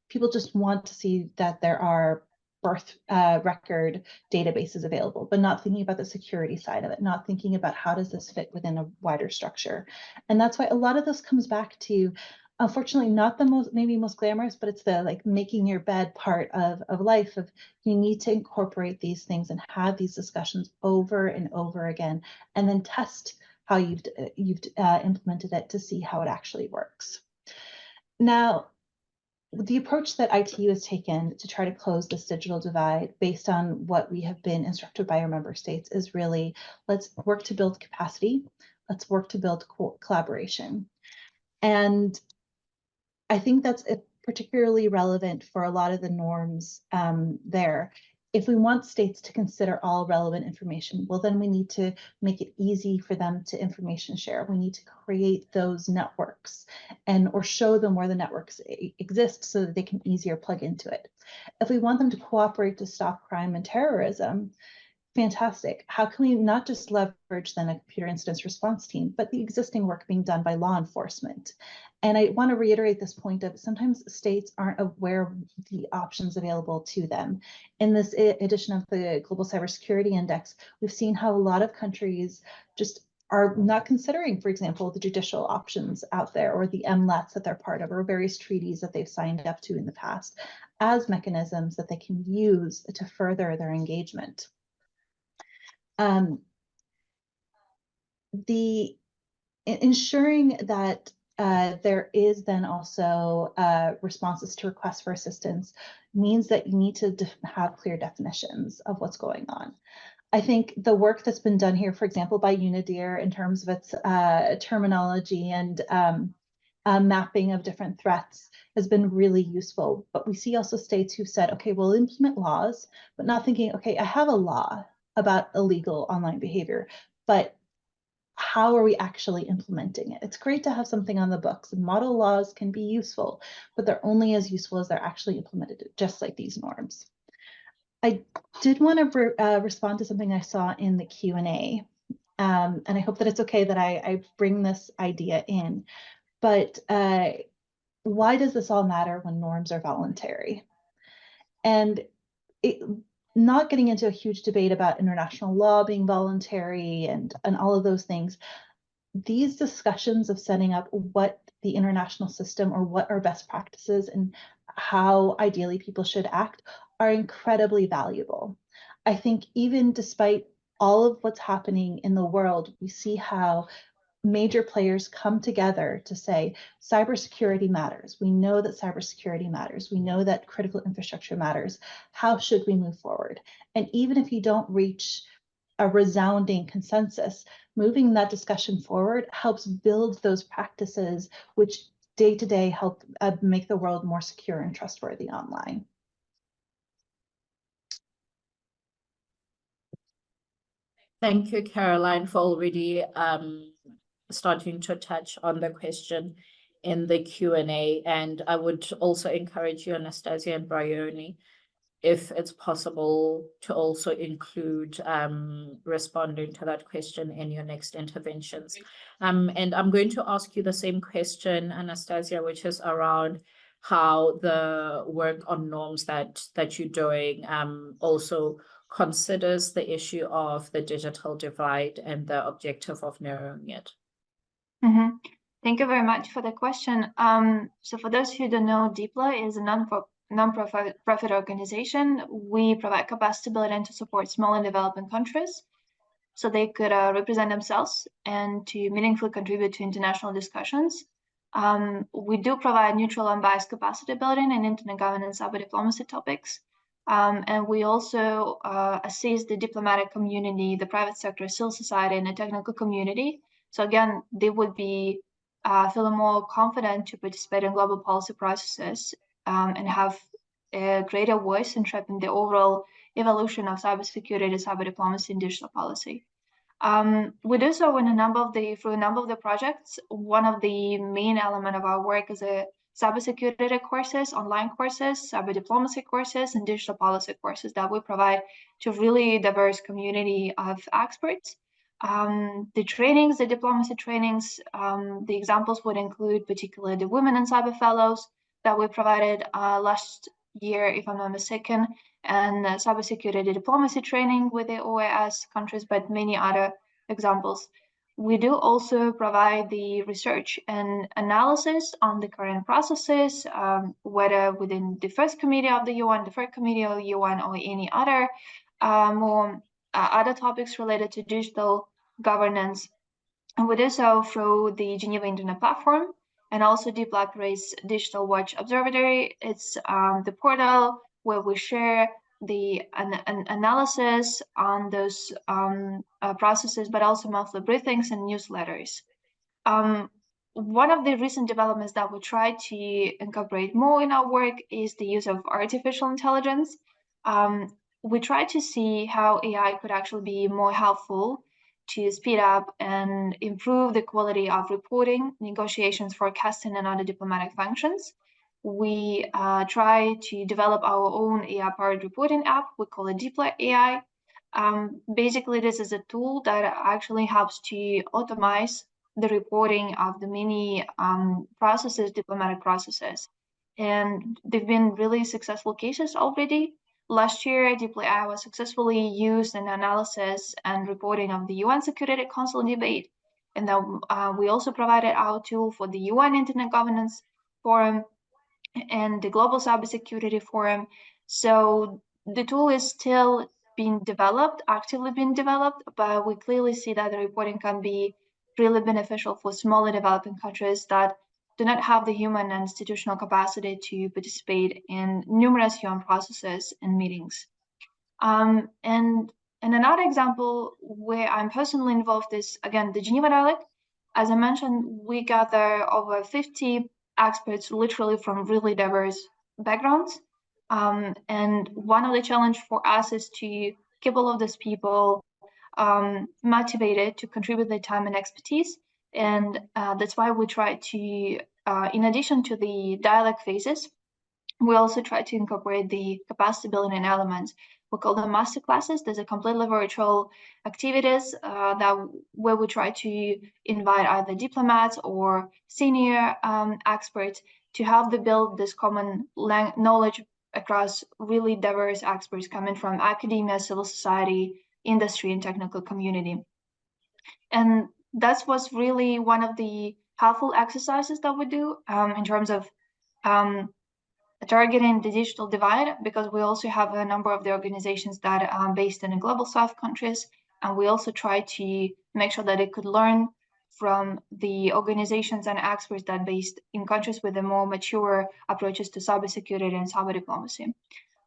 people just want to see that there are birth record databases available, but not thinking about the security side of it, not thinking about how does this fit within a wider structure. And that's why a lot of this comes back to, unfortunately, not the maybe most glamorous, but it's the like making your bed part of life. Of you need to incorporate these things and have these discussions over and over again, and then test how you've implemented it to see how it actually works. Now, the approach that ITU has taken to try to close this digital divide based on what we have been instructed by our member states is really, let's work to build capacity, let's work to build collaboration. And I think that's particularly relevant for a lot of the norms there. If we want states to consider all relevant information, well, then we need to make it easy for them to information share. We need to create those networks or show them where the networks exist so that they can easier plug into it. If we want them to cooperate to stop crime and terrorism, fantastic. How can we not just leverage then a computer incident response team, but the existing work being done by law enforcement? And I want to reiterate this point of sometimes states aren't aware of the options available to them. In this edition of the Global Cybersecurity Index, we've seen how a lot of countries just are not considering, for example, the judicial options out there or the MLATs that they're part of or various treaties that they've signed up to in the past as mechanisms that they can use to further their engagement. Ensuring that there is then also responses to requests for assistance, means that you need to have clear definitions of what's going on. I think the work that's been done here, for example, by UNIDIR in terms of its terminology and mapping of different threats has been really useful. But we see also states who said, okay, we'll implement laws, but not thinking, okay, I have a law about illegal online behavior, but how are we actually implementing it? It's great to have something on the books. Model laws can be useful, but they're only as useful as they're actually implemented, just like these norms. I did want to respond to something I saw in the Q&A, and I hope that it's okay that I bring this idea in. But why does this all matter when norms are voluntary? And not getting into a huge debate about international law being voluntary and all of those things, these discussions of setting up what the international system or what are best practices and how ideally people should act are incredibly valuable. I think even despite all of what's happening in the world, we see how major players come together to say cybersecurity matters. We know that cybersecurity matters. We know that critical infrastructure matters. How should we move forward? And even if you don't reach a resounding consensus, moving that discussion forward helps build those practices which day to day help make the world more secure and trustworthy online. Thank you, Caroline, for already starting to touch on the question in the Q&A. And I would also encourage you, Anastasia and Bryony, if it's possible, to also include responding to that question in your next interventions. And I'm going to ask you the same question, Anastasia, which is around how the work on norms that you're doing also considers the issue of the digital divide and the objective of narrowing it. Mm-hmm. Thank you very much for the question. So for those who don't know, DIPLA is a non-profit organization. We provide capacity building to support small and developing countries so they could represent themselves and to meaningfully contribute to international discussions. We do provide neutral, unbiased capacity building and internet governance cyber diplomacy topics. And we also assist the diplomatic community, the private sector, civil society, and the technical community. So again, they would be feeling more confident to participate in global policy processes and have a greater voice in shaping the overall evolution of cybersecurity, cyber diplomacy, and digital policy. We do so in through a number of the projects. One of the main elements of our work is a cybersecurity courses, online courses, cyber diplomacy courses, and digital policy courses that we provide to really diverse community of experts. The trainings, the diplomacy trainings, the examples would include particularly the Women in Cyber Fellows that we provided last year, if I'm not mistaken, and cybersecurity diplomacy training with the OAS countries, but many other examples. We do also provide the research and analysis on the current processes, whether within the first committee of the UN, the third committee of the UN, or any other other topics related to digital governance. And we do so through the Geneva Internet Platform and also DIPLA operates Digital Watch Observatory. It's the portal where we share the analysis on those processes, but also monthly briefings and newsletters. One of the recent developments that we try to incorporate more in our work is the use of artificial intelligence. We try to see how AI could actually be more helpful to speed up and improve the quality of reporting, negotiations, forecasting, and other diplomatic functions. We try to develop our own AI-powered reporting app. We call it DIPLA AI. Basically, this is a tool that actually helps to automate the reporting of the many processes, diplomatic processes. And they've been really successful cases already. Last year, DIPLA AI was successfully used in analysis and reporting of the UN Security Council debate. And then we also provided our tool for the UN Internet Governance Forum and the Global Cybersecurity Forum. So the tool is still being developed, actively being developed, but we clearly see that the reporting can be really beneficial for smaller developing countries that do not have the human and institutional capacity to participate in numerous human processes and meetings. And another example where I'm personally involved is, again, the Geneva Dialogue. As I mentioned, we gather over 50 experts literally from really diverse backgrounds. And one of the challenge for us is to keep all of these people motivated to contribute their time and expertise. And that's why we try to, in addition to the dialogue phases, we also try to incorporate the capacity building elements. We call them master classes. There's a completely virtual activities where we try to invite either diplomats or senior experts to help them build this common knowledge across really diverse experts coming from academia, civil society, industry, and technical community. And that was really one of the helpful exercises that we do in terms of targeting the digital divide, because we also have a number of the organizations that are based in the global south countries, and we also try to make sure that they could learn from the organizations and experts that are based in countries with the more mature approaches to cybersecurity and cyber diplomacy.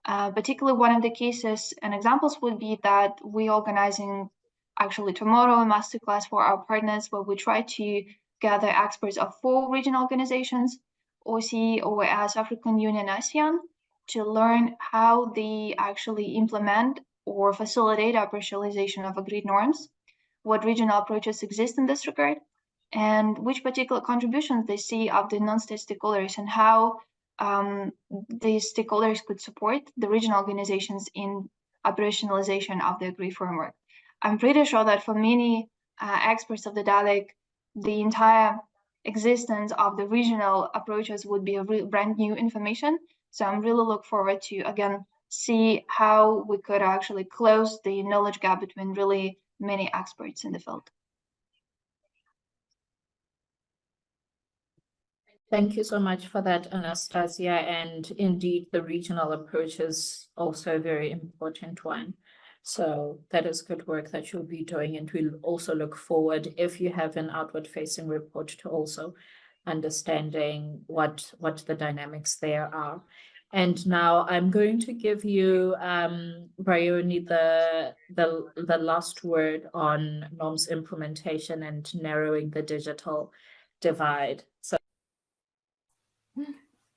Particularly one of the cases and examples would be that we're organizing actually tomorrow a masterclass for our partners, where we try to gather experts of 4 regional organizations, OSCE, OAS, African Union, ASEAN, to learn how they actually implement or facilitate operationalization of agreed norms, what regional approaches exist in this regard, and which particular contributions they see of the non-state stakeholders, and how these stakeholders could support the regional organizations in operationalization of the agreed framework. I'm pretty sure that for many experts of the dialogue, the entire existence of the regional approaches would be a brand new information. So I'm really look forward to, again, see how we could actually close the knowledge gap between really many experts in the field. Thank you so much for that, Anastasia. And indeed, the regional approach is also a very important one. So that is good work that you'll be doing. And we'll also look forward, if you have an outward-facing report, to also understanding what the dynamics there are. And now I'm going to give you, Bryony, the last word on norms implementation and narrowing the digital divide. So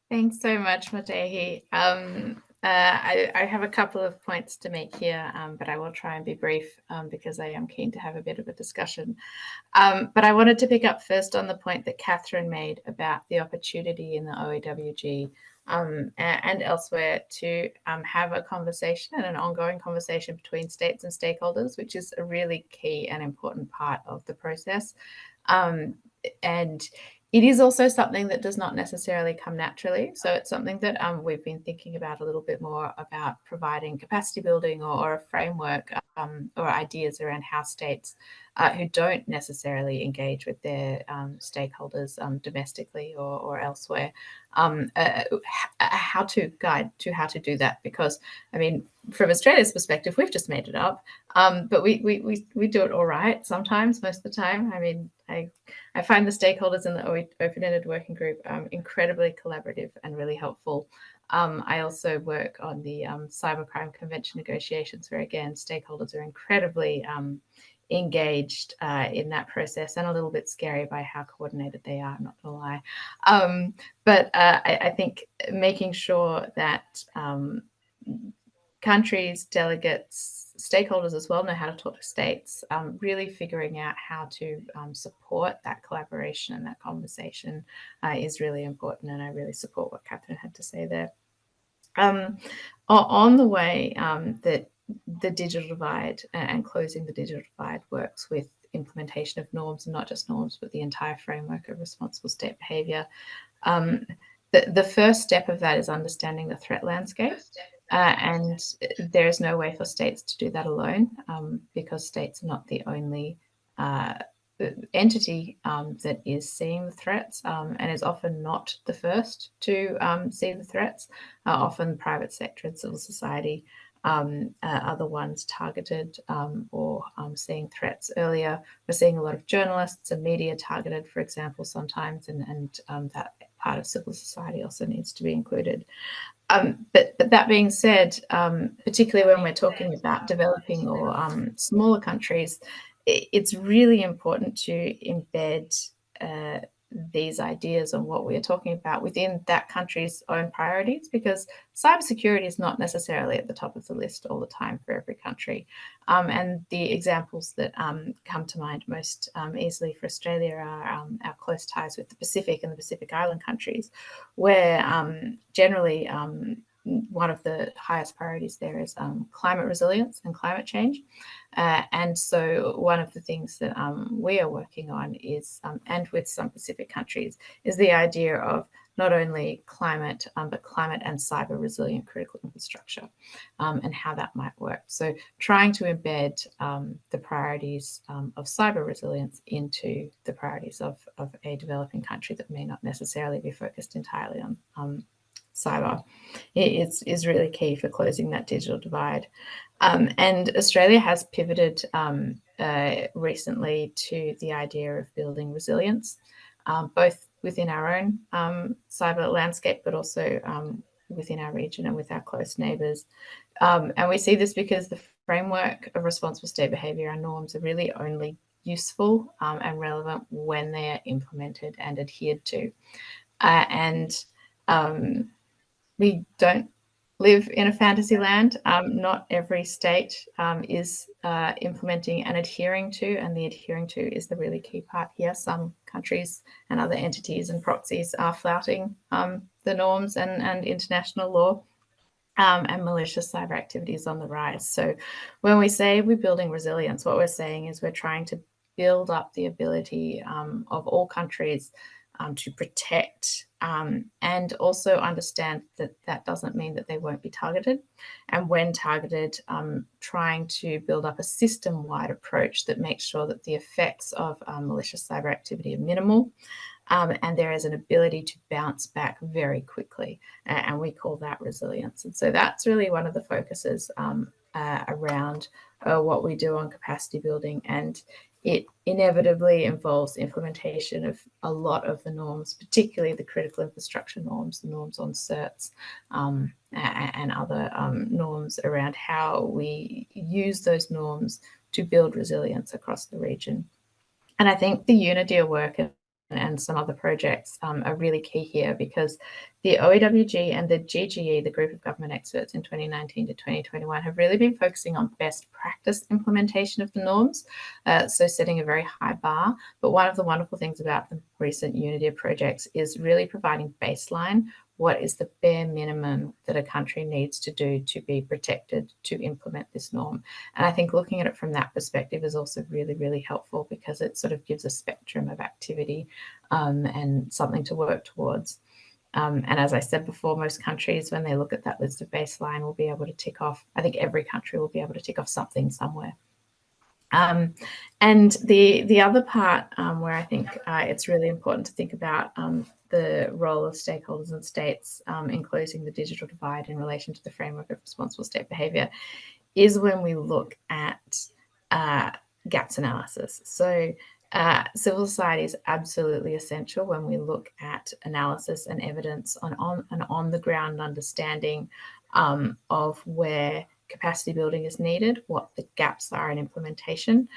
Thanks so much, Matehi. I have a couple of points to make here, but I will try and be brief because I am keen to have a bit of a discussion. But I wanted to pick up first on the point that Catherine made about the opportunity in the OAWG and elsewhere to have a conversation and an ongoing conversation between states and stakeholders, which is a really key and important part of the process. And it is also something that does not necessarily come naturally. So it's something that we've been thinking about a little bit more, about providing capacity building or a framework or ideas around how states who don't necessarily engage with their stakeholders domestically or elsewhere, how to guide to how to do that. Because, I mean, from Australia's perspective, we've just made it up, but we do it all right sometimes, most of the time. I mean, I find the stakeholders in the open-ended working group incredibly collaborative and really helpful. I also work on the Cybercrime Convention negotiations, where again, stakeholders are incredibly engaged in that process, and a little bit scary by how coordinated they are, I'm not gonna lie. But I think making sure that countries, delegates, stakeholders as well know how to talk to states, really figuring out how to support that collaboration and that conversation is really important, and I really support what Catherine had to say there. On the way that the digital divide and closing the digital divide works with implementation of norms, and not just norms, but the entire framework of responsible state behaviour. The first step of that is understanding the threat landscape, and there is no way for states to do that alone, because states are not the only entity that is seeing the threats and is often not the first to see the threats. Often private sector and civil society other ones targeted or seeing threats earlier. We're seeing a lot of journalists and media targeted, for example, sometimes, and that part of civil society also needs to be included. But that being said, particularly when we're talking about developing or smaller countries, it's really important to embed these ideas on what we are talking about within that country's own priorities, because cybersecurity is not necessarily at the top of the list all the time for every country. And the examples that come to mind most easily for Australia are our close ties with the Pacific and the Pacific Island countries, where generally one of the highest priorities there is climate resilience and climate change. And so one of the things that we are working on is, and with some Pacific countries, is the idea of not only climate, but climate and cyber resilient critical infrastructure, and how that might work. So trying to embed the priorities of cyber resilience into the priorities of a developing country that may not necessarily be focused entirely on cyber is really key for closing that digital divide. And Australia has pivoted recently to the idea of building resilience, both within our own cyber landscape, but also within our region and with our close neighbours. And we see this because the framework of responsible state behaviour and norms are really only useful and relevant when they are implemented and adhered to. We don't live in a fantasy land. Not every state is implementing and adhering to, and the adhering to is the really key part here. Some countries and other entities and proxies are flouting the norms and international law, and malicious cyber activities on the rise. So when we say we're building resilience, what we're saying is we're trying to build up the ability of all countries to protect, and also understand that that doesn't mean that they won't be targeted. And when targeted, trying to build up a system-wide approach that makes sure that the effects of malicious cyber activity are minimal, and there is an ability to bounce back very quickly. And we call that resilience. And so that's really one of the focuses around what we do on capacity building. And it inevitably involves implementation of a lot of the norms, particularly the critical infrastructure norms, the norms on certs, and other norms around how we use those norms to build resilience across the region. And I think the UNIDIR work and some other projects are really key here, because the OEWG and the GGE, the Group of Government Experts in 2019 to 2021, have really been focusing on best practice implementation of the norms, so setting a very high bar. But one of the wonderful things about the recent UNIDIR projects is really providing baseline. What is the bare minimum that a country needs to do to be protected to implement this norm? And I think looking at it from that perspective is also really, really helpful, because it sort of gives a spectrum of activity and something to work towards. And as I said before, most countries, when they look at that list of baseline, will be able to tick off, I think every country will be able to tick off something somewhere. And the other part where I think it's really important to think about the role of stakeholders and states in closing the digital divide in relation to the framework of responsible state behaviour is when we look at gaps analysis. So civil society is absolutely essential when we look at analysis and evidence on an on-the-ground understanding of where capacity building is needed, what the gaps are in implementation.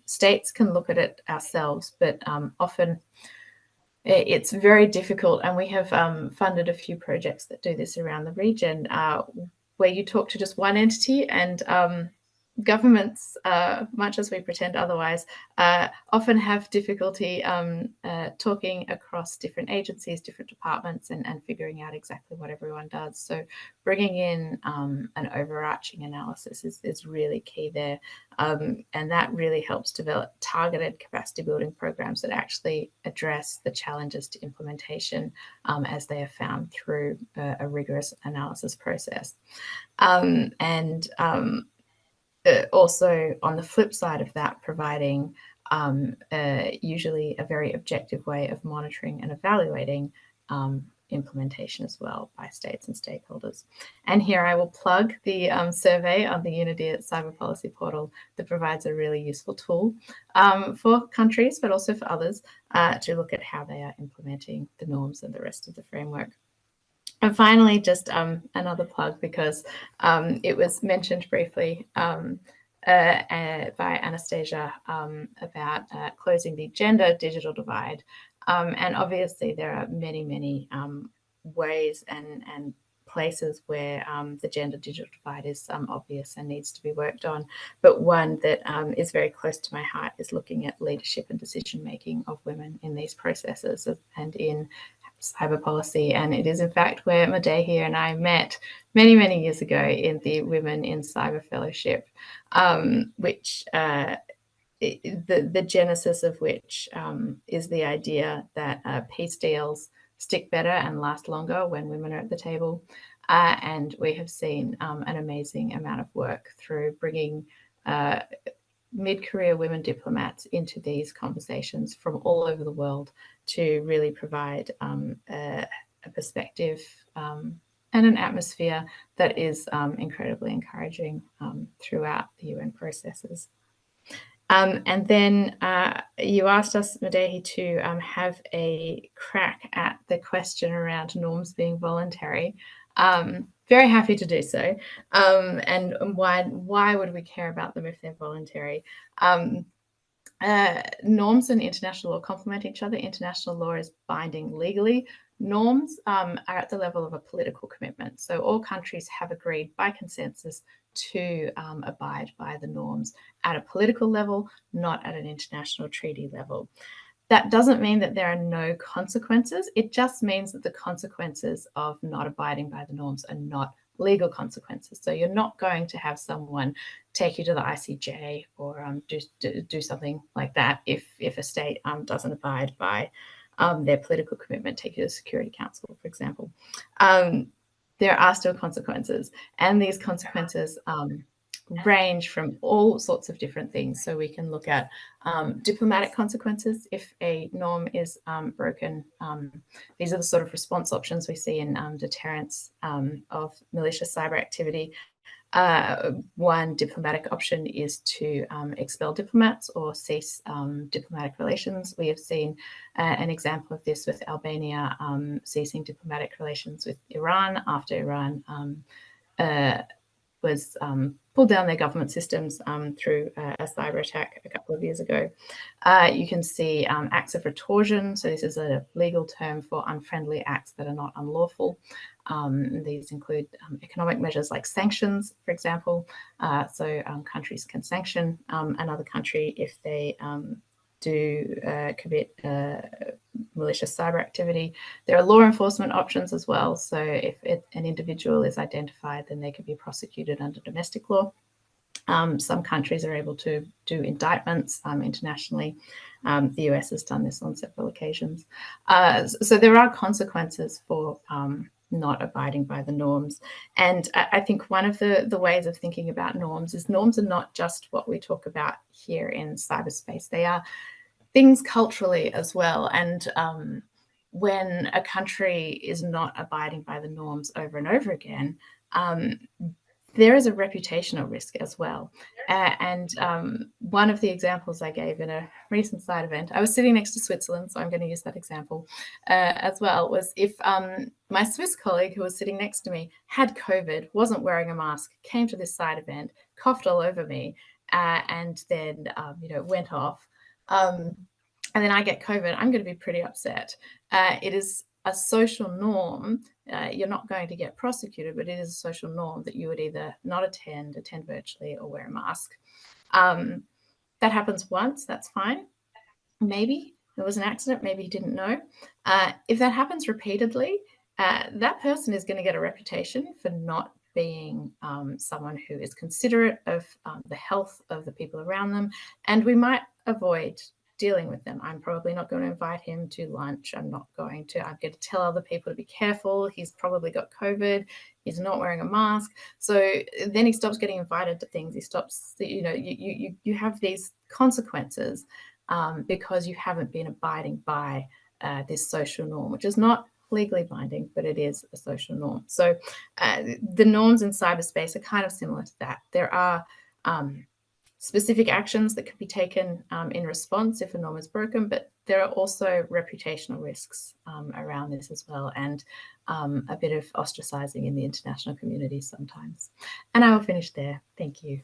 States can look at it ourselves, but often it's very difficult, and we have funded a few projects that do this around the region, where you talk to just one entity, and governments, much as we pretend otherwise, often have difficulty talking across different agencies, different departments, and figuring out exactly what everyone does. So bringing in an overarching analysis is really key there. And that really helps develop targeted capacity building programs that actually address the challenges to implementation as they are found through a rigorous analysis process. Also, on the flip side of that, providing usually a very objective way of monitoring and evaluating implementation as well by states and stakeholders. And here I will plug the survey on the Unidir Cyber Policy Portal that provides a really useful tool for countries, but also for others, to look at how they are implementing the norms and the rest of the framework. And finally, just another plug, because it was mentioned briefly by Anastasia about closing the gender digital divide. And obviously there are many, many ways and places where the gender digital divide is obvious and needs to be worked on. But one that is very close to my heart is looking at leadership and decision making of women in these processes and in cyber policy. And it is in fact where Madehi and I met many, many years ago in the Women in Cyber Fellowship, which the genesis of which is the idea that peace deals stick better and last longer when women are at the table. And we have seen an amazing amount of work through bringing mid-career women diplomats into these conversations from all over the world to really provide a perspective and an atmosphere that is incredibly encouraging throughout the UN processes. And then you asked us, Madehi, to have a crack at the question around norms being voluntary. Very happy to do so. And why would we care about them if they're voluntary? Norms and international law complement each other. International law is binding legally. Norms are at the level of a political commitment. So all countries have agreed by consensus to abide by the norms at a political level, not at an international treaty level. That doesn't mean that there are no consequences. It just means that the consequences of not abiding by the norms are not legal consequences. So you're not going to have someone take you to the ICJ or do something like that if a state doesn't abide by their political commitment, take you to the Security Council, for example. There are still consequences, and these consequences range from all sorts of different things. So we can look at diplomatic consequences if a norm is broken. These are the sort of response options we see in deterrence of malicious cyber activity. One diplomatic option is to expel diplomats or cease diplomatic relations. We have seen an example of this with Albania ceasing diplomatic relations with Iran after Iran was pulled down their government systems through a cyber attack a couple of years ago. You can see acts of retorsion. So this is a legal term for unfriendly acts that are not unlawful. These include economic measures like sanctions, for example. So countries can sanction another country if they do commit malicious cyber activity. There are law enforcement options as well. So if an individual is identified, then they can be prosecuted under domestic law. Some countries are able to do indictments internationally. The US has done this on several occasions. So there are consequences for not abiding by the norms. And I think one of the ways of thinking about norms is norms are not just what we talk about here in cyberspace. They are things culturally as well. And when a country is not abiding by the norms over and over again, there is a reputational risk as well. And one of the examples I gave in a recent side event, I was sitting next to Switzerland, so I'm going to use that example as well, was if my Swiss colleague who was sitting next to me had COVID, wasn't wearing a mask, came to this side event, coughed all over me, and then went off, and then I get COVID, I'm going to be pretty upset. It is a social norm. You're not going to get prosecuted, but it is a social norm that you would either not attend virtually, or wear a mask. That happens once, that's fine. Maybe there was an accident, maybe he didn't know. If that happens repeatedly, that person is going to get a reputation for not being someone who is considerate of the health of the people around them, and we might avoid dealing with them. I'm probably not going to invite him to lunch. I'm going to tell other people to be careful. He's probably got COVID. He's not wearing a mask. So then he stops getting invited to things. He stops, you have these consequences because you haven't been abiding by this social norm, which is not legally binding, but it is a social norm. So the norms in cyberspace are kind of similar to that. There are specific actions that can be taken in response if a norm is broken, but there are also reputational risks around this as well, and a bit of ostracizing in the international community sometimes. And I will finish there. Thank you.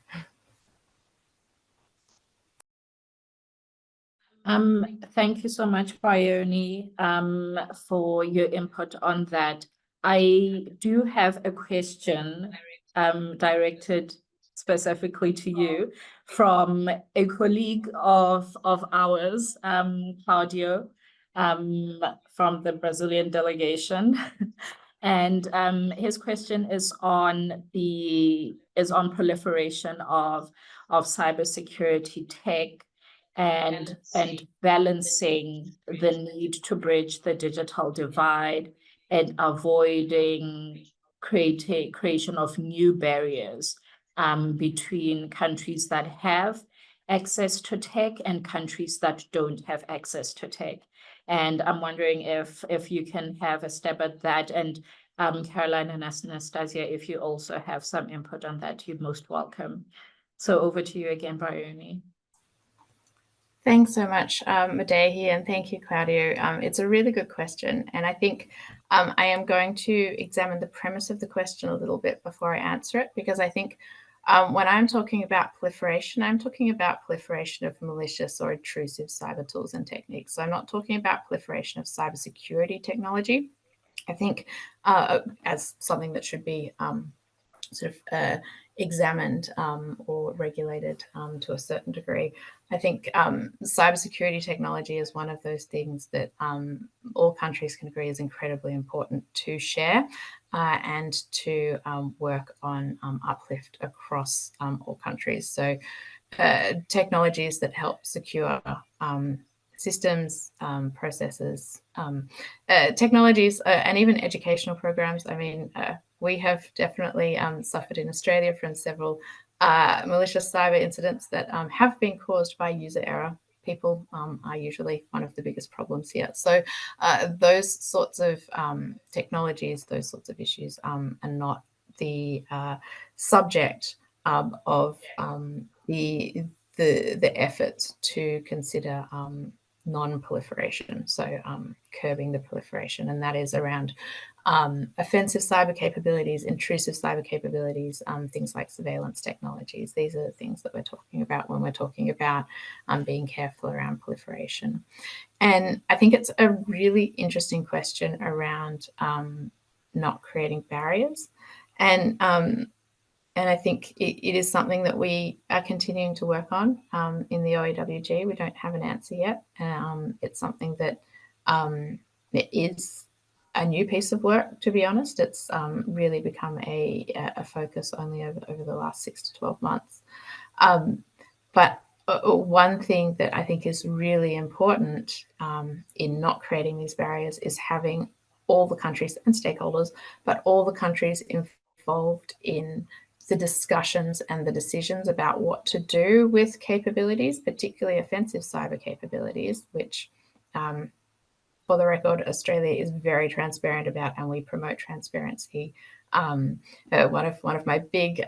Thank you so much, Bryony, for your input on that. I do have a question directed specifically to you from a colleague of ours, Claudio, from the Brazilian delegation. And his question is on proliferation of cybersecurity tech and balancing the need to bridge the digital divide and avoiding creation of new barriers between countries that have access to tech and countries that don't have access to tech. And I'm wondering if you can have a stab at that. And Caroline and Anastasia, if you also have some input on that, you're most welcome. So over to you again, Bryony. Thanks so much, Medehi, and thank you, Claudio. It's a really good question, and I think I am going to examine the premise of the question a little bit before I answer it, because I think when I'm talking about proliferation, I'm talking about proliferation of malicious or intrusive cyber tools and techniques. So I'm not talking about proliferation of cybersecurity technology. I think as something that should be sort of examined or regulated to a certain degree. I think cybersecurity technology is one of those things that all countries can agree is incredibly important to share and to work on uplift across all countries. So technologies that help secure systems, processes, technologies, and even educational programs. I mean, we have definitely suffered in Australia from several malicious cyber incidents that have been caused by user error. People are usually one of the biggest problems here. So those sorts of technologies, those sorts of issues are not the subject of the effort to consider non-proliferation, so curbing the proliferation, and that is around offensive cyber capabilities, intrusive cyber capabilities, things like surveillance technologies. These are the things that we're talking about when we're talking about being careful around proliferation. And I think it's a really interesting question around not creating barriers. And I think it is something that we are continuing to work on in the OAWG. We don't have an answer yet. It's something that it is a new piece of work, to be honest. It's really become a focus only over the last 6 to 12 months. But one thing that I think is really important in not creating these barriers is having all the countries and stakeholders, but all the countries involved in the discussions and the decisions about what to do with capabilities, particularly offensive cyber capabilities, which, for the record, Australia is very transparent about, and we promote transparency. One of my big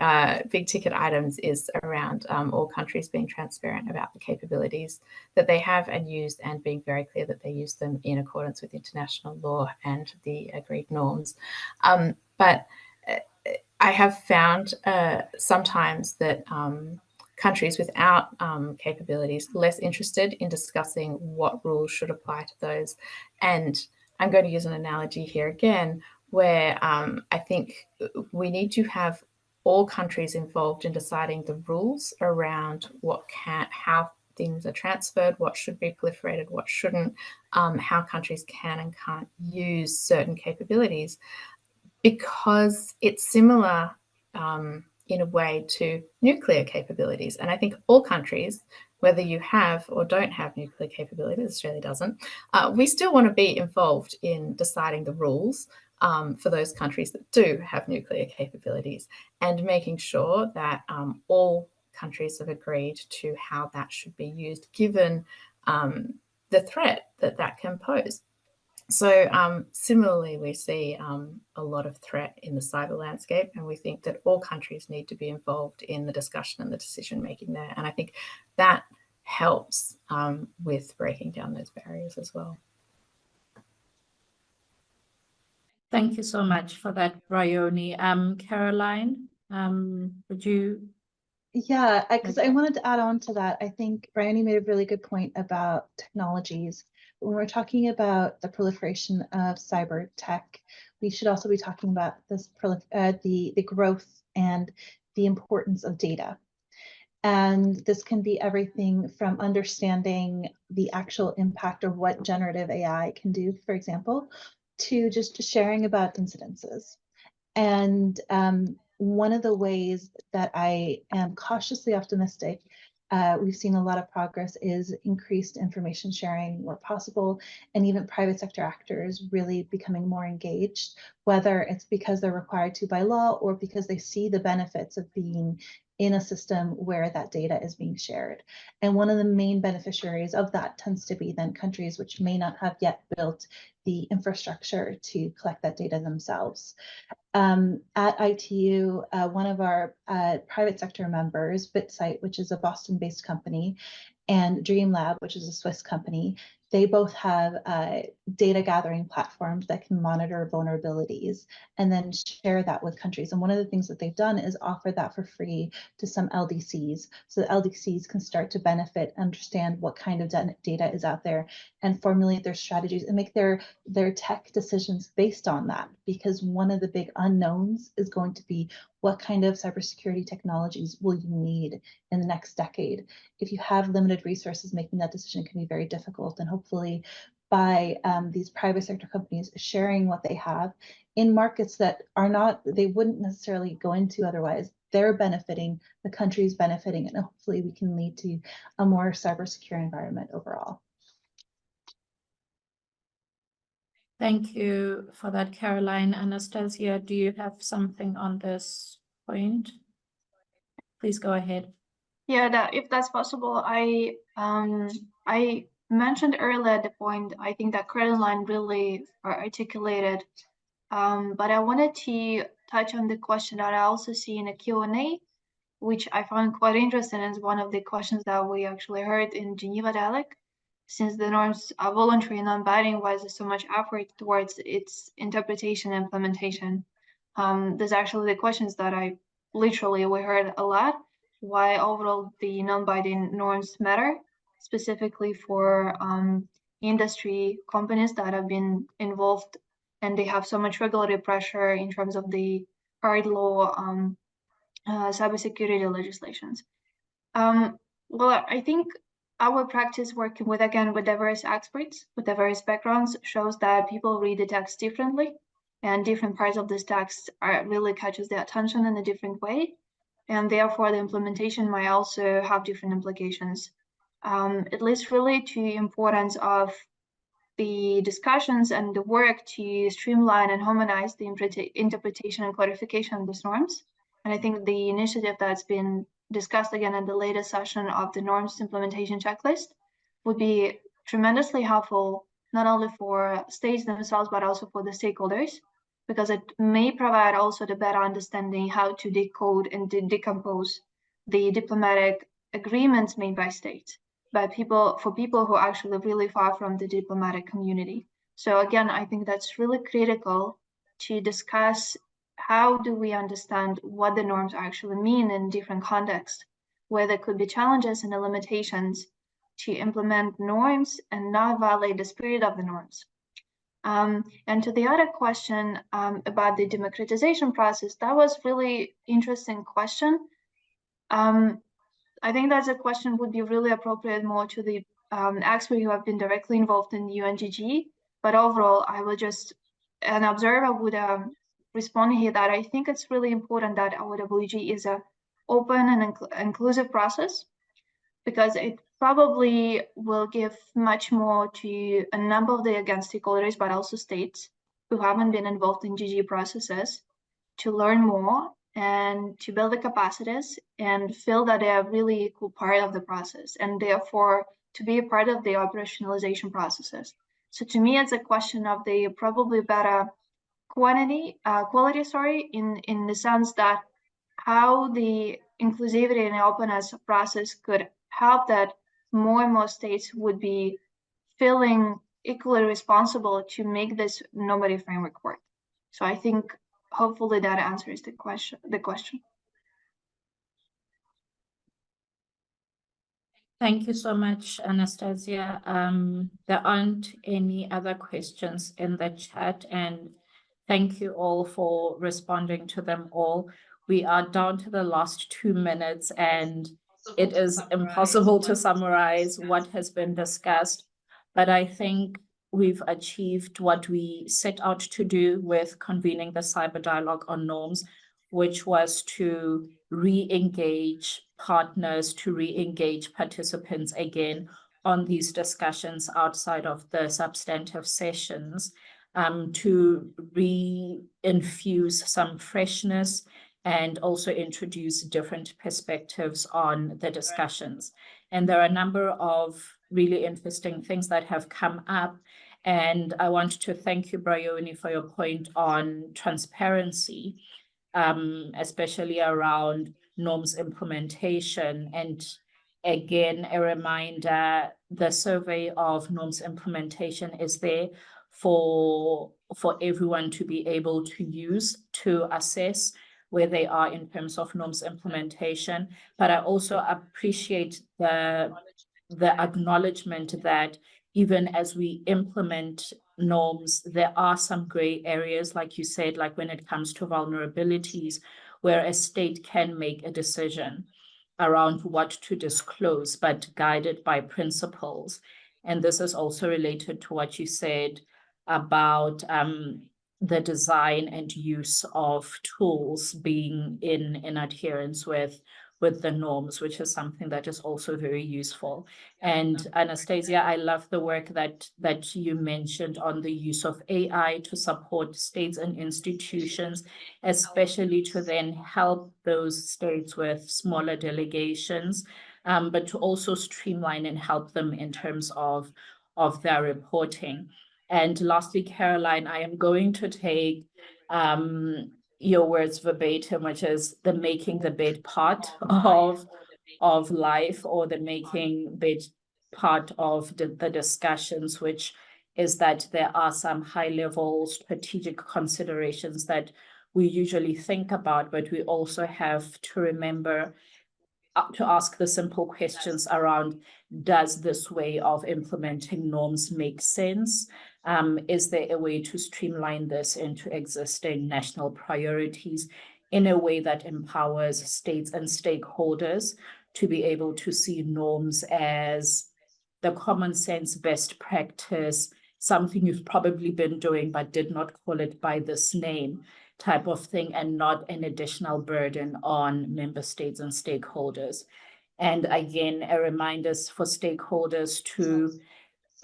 ticket items is around all countries being transparent about the capabilities that they have and used, and being very clear that they use them in accordance with international law and the agreed norms. But I have found sometimes that countries without capabilities less interested in discussing what rules should apply to those. And I'm going to use an analogy here again, where I think we need to have all countries involved in deciding the rules around how things are transferred, what should be proliferated, what shouldn't, how countries can and can't use certain capabilities, because it's similar in a way to nuclear capabilities. And I think all countries, whether you have or don't have nuclear capabilities, Australia doesn't, we still want to be involved in deciding the rules for those countries that do have nuclear capabilities, and making sure that all countries have agreed to how that should be used, given the threat that can pose. So similarly, we see a lot of threat in the cyber landscape, and we think that all countries need to be involved in the discussion and the decision making there. And I think that helps with breaking down those barriers as well. Thank you so much for that, Bryony. Caroline, would you? Yeah, because I wanted to add on to that. I think Bryony made a really good point about technologies. When we're talking about the proliferation of cyber tech, we should also be talking about this the growth and the importance of data. And this can be everything from understanding the actual impact of what generative AI can do, for example, to just sharing about incidences. And one of the ways that I am cautiously optimistic, we've seen a lot of progress, is increased information sharing where possible, and even private sector actors really becoming more engaged, whether it's because they're required to by law or because they see the benefits of being in a system where that data is being shared. And one of the main beneficiaries of that tends to be then countries which may not have yet built the infrastructure to collect that data themselves. At ITU, one of our private sector members, BitSite, which is a Boston-based company, and DreamLab, which is a Swiss company, they both have data gathering platforms that can monitor vulnerabilities and then share that with countries. And one of the things that they've done is offer that for free to some LDCs, so that LDCs can start to benefit, understand what kind of data is out there, and formulate their strategies and make their tech decisions based on that. Because one of the big unknowns is going to be, what kind of cybersecurity technologies will you need in the next decade? If you have limited resources, making that decision can be very difficult. And hopefully by these private sector companies sharing what they have in markets that are not, they wouldn't necessarily go into otherwise, they're benefiting, the country's benefiting, and hopefully we can lead to a more cybersecure environment overall. Thank you for that, Caroline. Anastasia, do you have something on this point? Please go ahead. Yeah, if that's possible, I mentioned earlier the point, I think that Caroline really articulated, but I wanted to touch on the question that I also see in a Q&A, which I found quite interesting as one of the questions that we actually heard in Geneva dialogue. Since the norms are voluntary and non-binding, why is there so much effort towards its interpretation and implementation? There's actually the questions that we heard a lot. Why overall the non-binding norms matter, specifically for industry companies that have been involved and they have so much regulatory pressure in terms of the hard law cybersecurity legislations. Well, I think our practice working with diverse experts, with diverse backgrounds, shows that people read the text differently, and different parts of this text really catches their attention in a different way, and therefore the implementation might also have different implications. It leads really to the importance of the discussions and the work to streamline and harmonize the interpretation and clarification of these norms. And I think the initiative that's been discussed again in the latest session of the norms implementation checklist would be tremendously helpful, not only for states themselves, but also for the stakeholders, because it may provide also the better understanding how to decode and decompose the diplomatic agreements made by states, for people who are actually really far from the diplomatic community. So again, I think that's really critical to discuss how do we understand what the norms actually mean in different contexts, where there could be challenges and the limitations to implement norms and not violate the spirit of the norms. And to the other question about the democratization process, that was really interesting question. I think that's a question would be really appropriate more to the experts who have been directly involved in UNGG. But overall, I will just, an observer would respond here that I think it's really important that OWG is an open and inclusive process, because it probably will give much more to a number of the stakeholders, but also states who haven't been involved in GG processes, to learn more and to build the capacities and feel that they are really equal part of the process, and therefore to be a part of the operationalization processes. So to me, it's a question of the probably better quality, in the sense that how the inclusivity and openness process could help that more and more states would be feeling equally responsible to make this normative framework work. So I think hopefully that answers the question. Thank you so much, Anastasia. There aren't any other questions in the chat, and thank you all for responding to them all. We are down to the last 2 minutes, and it is impossible to summarize what has been discussed, but I think we've achieved what we set out to do with convening the cyber dialogue on norms, which was to re-engage partners, to re-engage participants again on these discussions outside of the substantive sessions, to re-infuse some freshness and also introduce different perspectives on the discussions. And there are a number of really interesting things that have come up. And I want to thank you, Bryony, for your point on transparency, especially around norms implementation. And again, a reminder, the survey of norms implementation is there for everyone to be able to use to assess where they are in terms of norms implementation. But I also appreciate the acknowledgement that even as we implement norms, there are some gray areas, like you said, like when it comes to vulnerabilities, where a state can make a decision around what to disclose, but guided by principles. And this is also related to what you said about the design and use of tools being in adherence with the norms, which is something that is also very useful. And Anastasia, I love the work that you mentioned on the use of AI to support states and institutions, especially to then help those states with smaller delegations, but to also streamline and help them in terms of their reporting. And lastly, Caroline, I am going to take your words verbatim, which is the making the bed part of life, or the making bed part of the discussions, which is that there are some high-level strategic considerations that we usually think about, but we also have to remember to ask the simple questions around, does this way of implementing norms make sense? Is there a way to streamline this into existing national priorities in a way that empowers states and stakeholders to be able to see norms as the common sense best practice, something you've probably been doing but did not call it by this name type of thing, and not an additional burden on member states and stakeholders. And again, a reminder for stakeholders to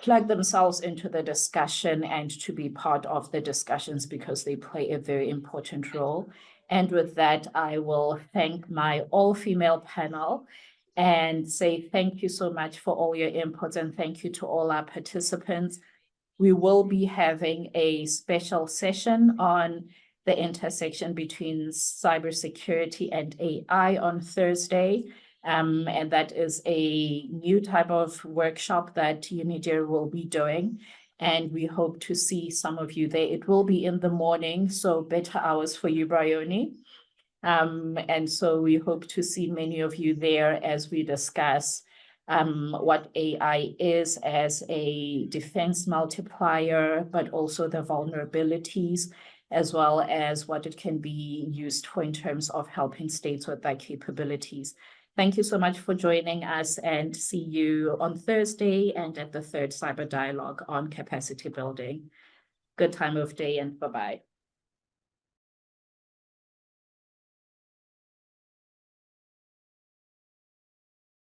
plug themselves into the discussion and to be part of the discussions, because they play a very important role. And with that, I will thank my all-female panel and say thank you so much for all your inputs, and thank you to all our participants. We will be having a special session on the intersection between cybersecurity and AI on Thursday. And that is a new type of workshop that UNIDIR will be doing. And we hope to see some of you there. It will be in the morning, so better hours for you, Bryony. And so we hope to see many of you there as we discuss what AI is as a defense multiplier, but also the vulnerabilities, as well as what it can be used for in terms of helping states with their capabilities. Thank you so much for joining us, and see you on Thursday and at the third Cyber Dialogue on capacity building. Good time of day, and bye-bye.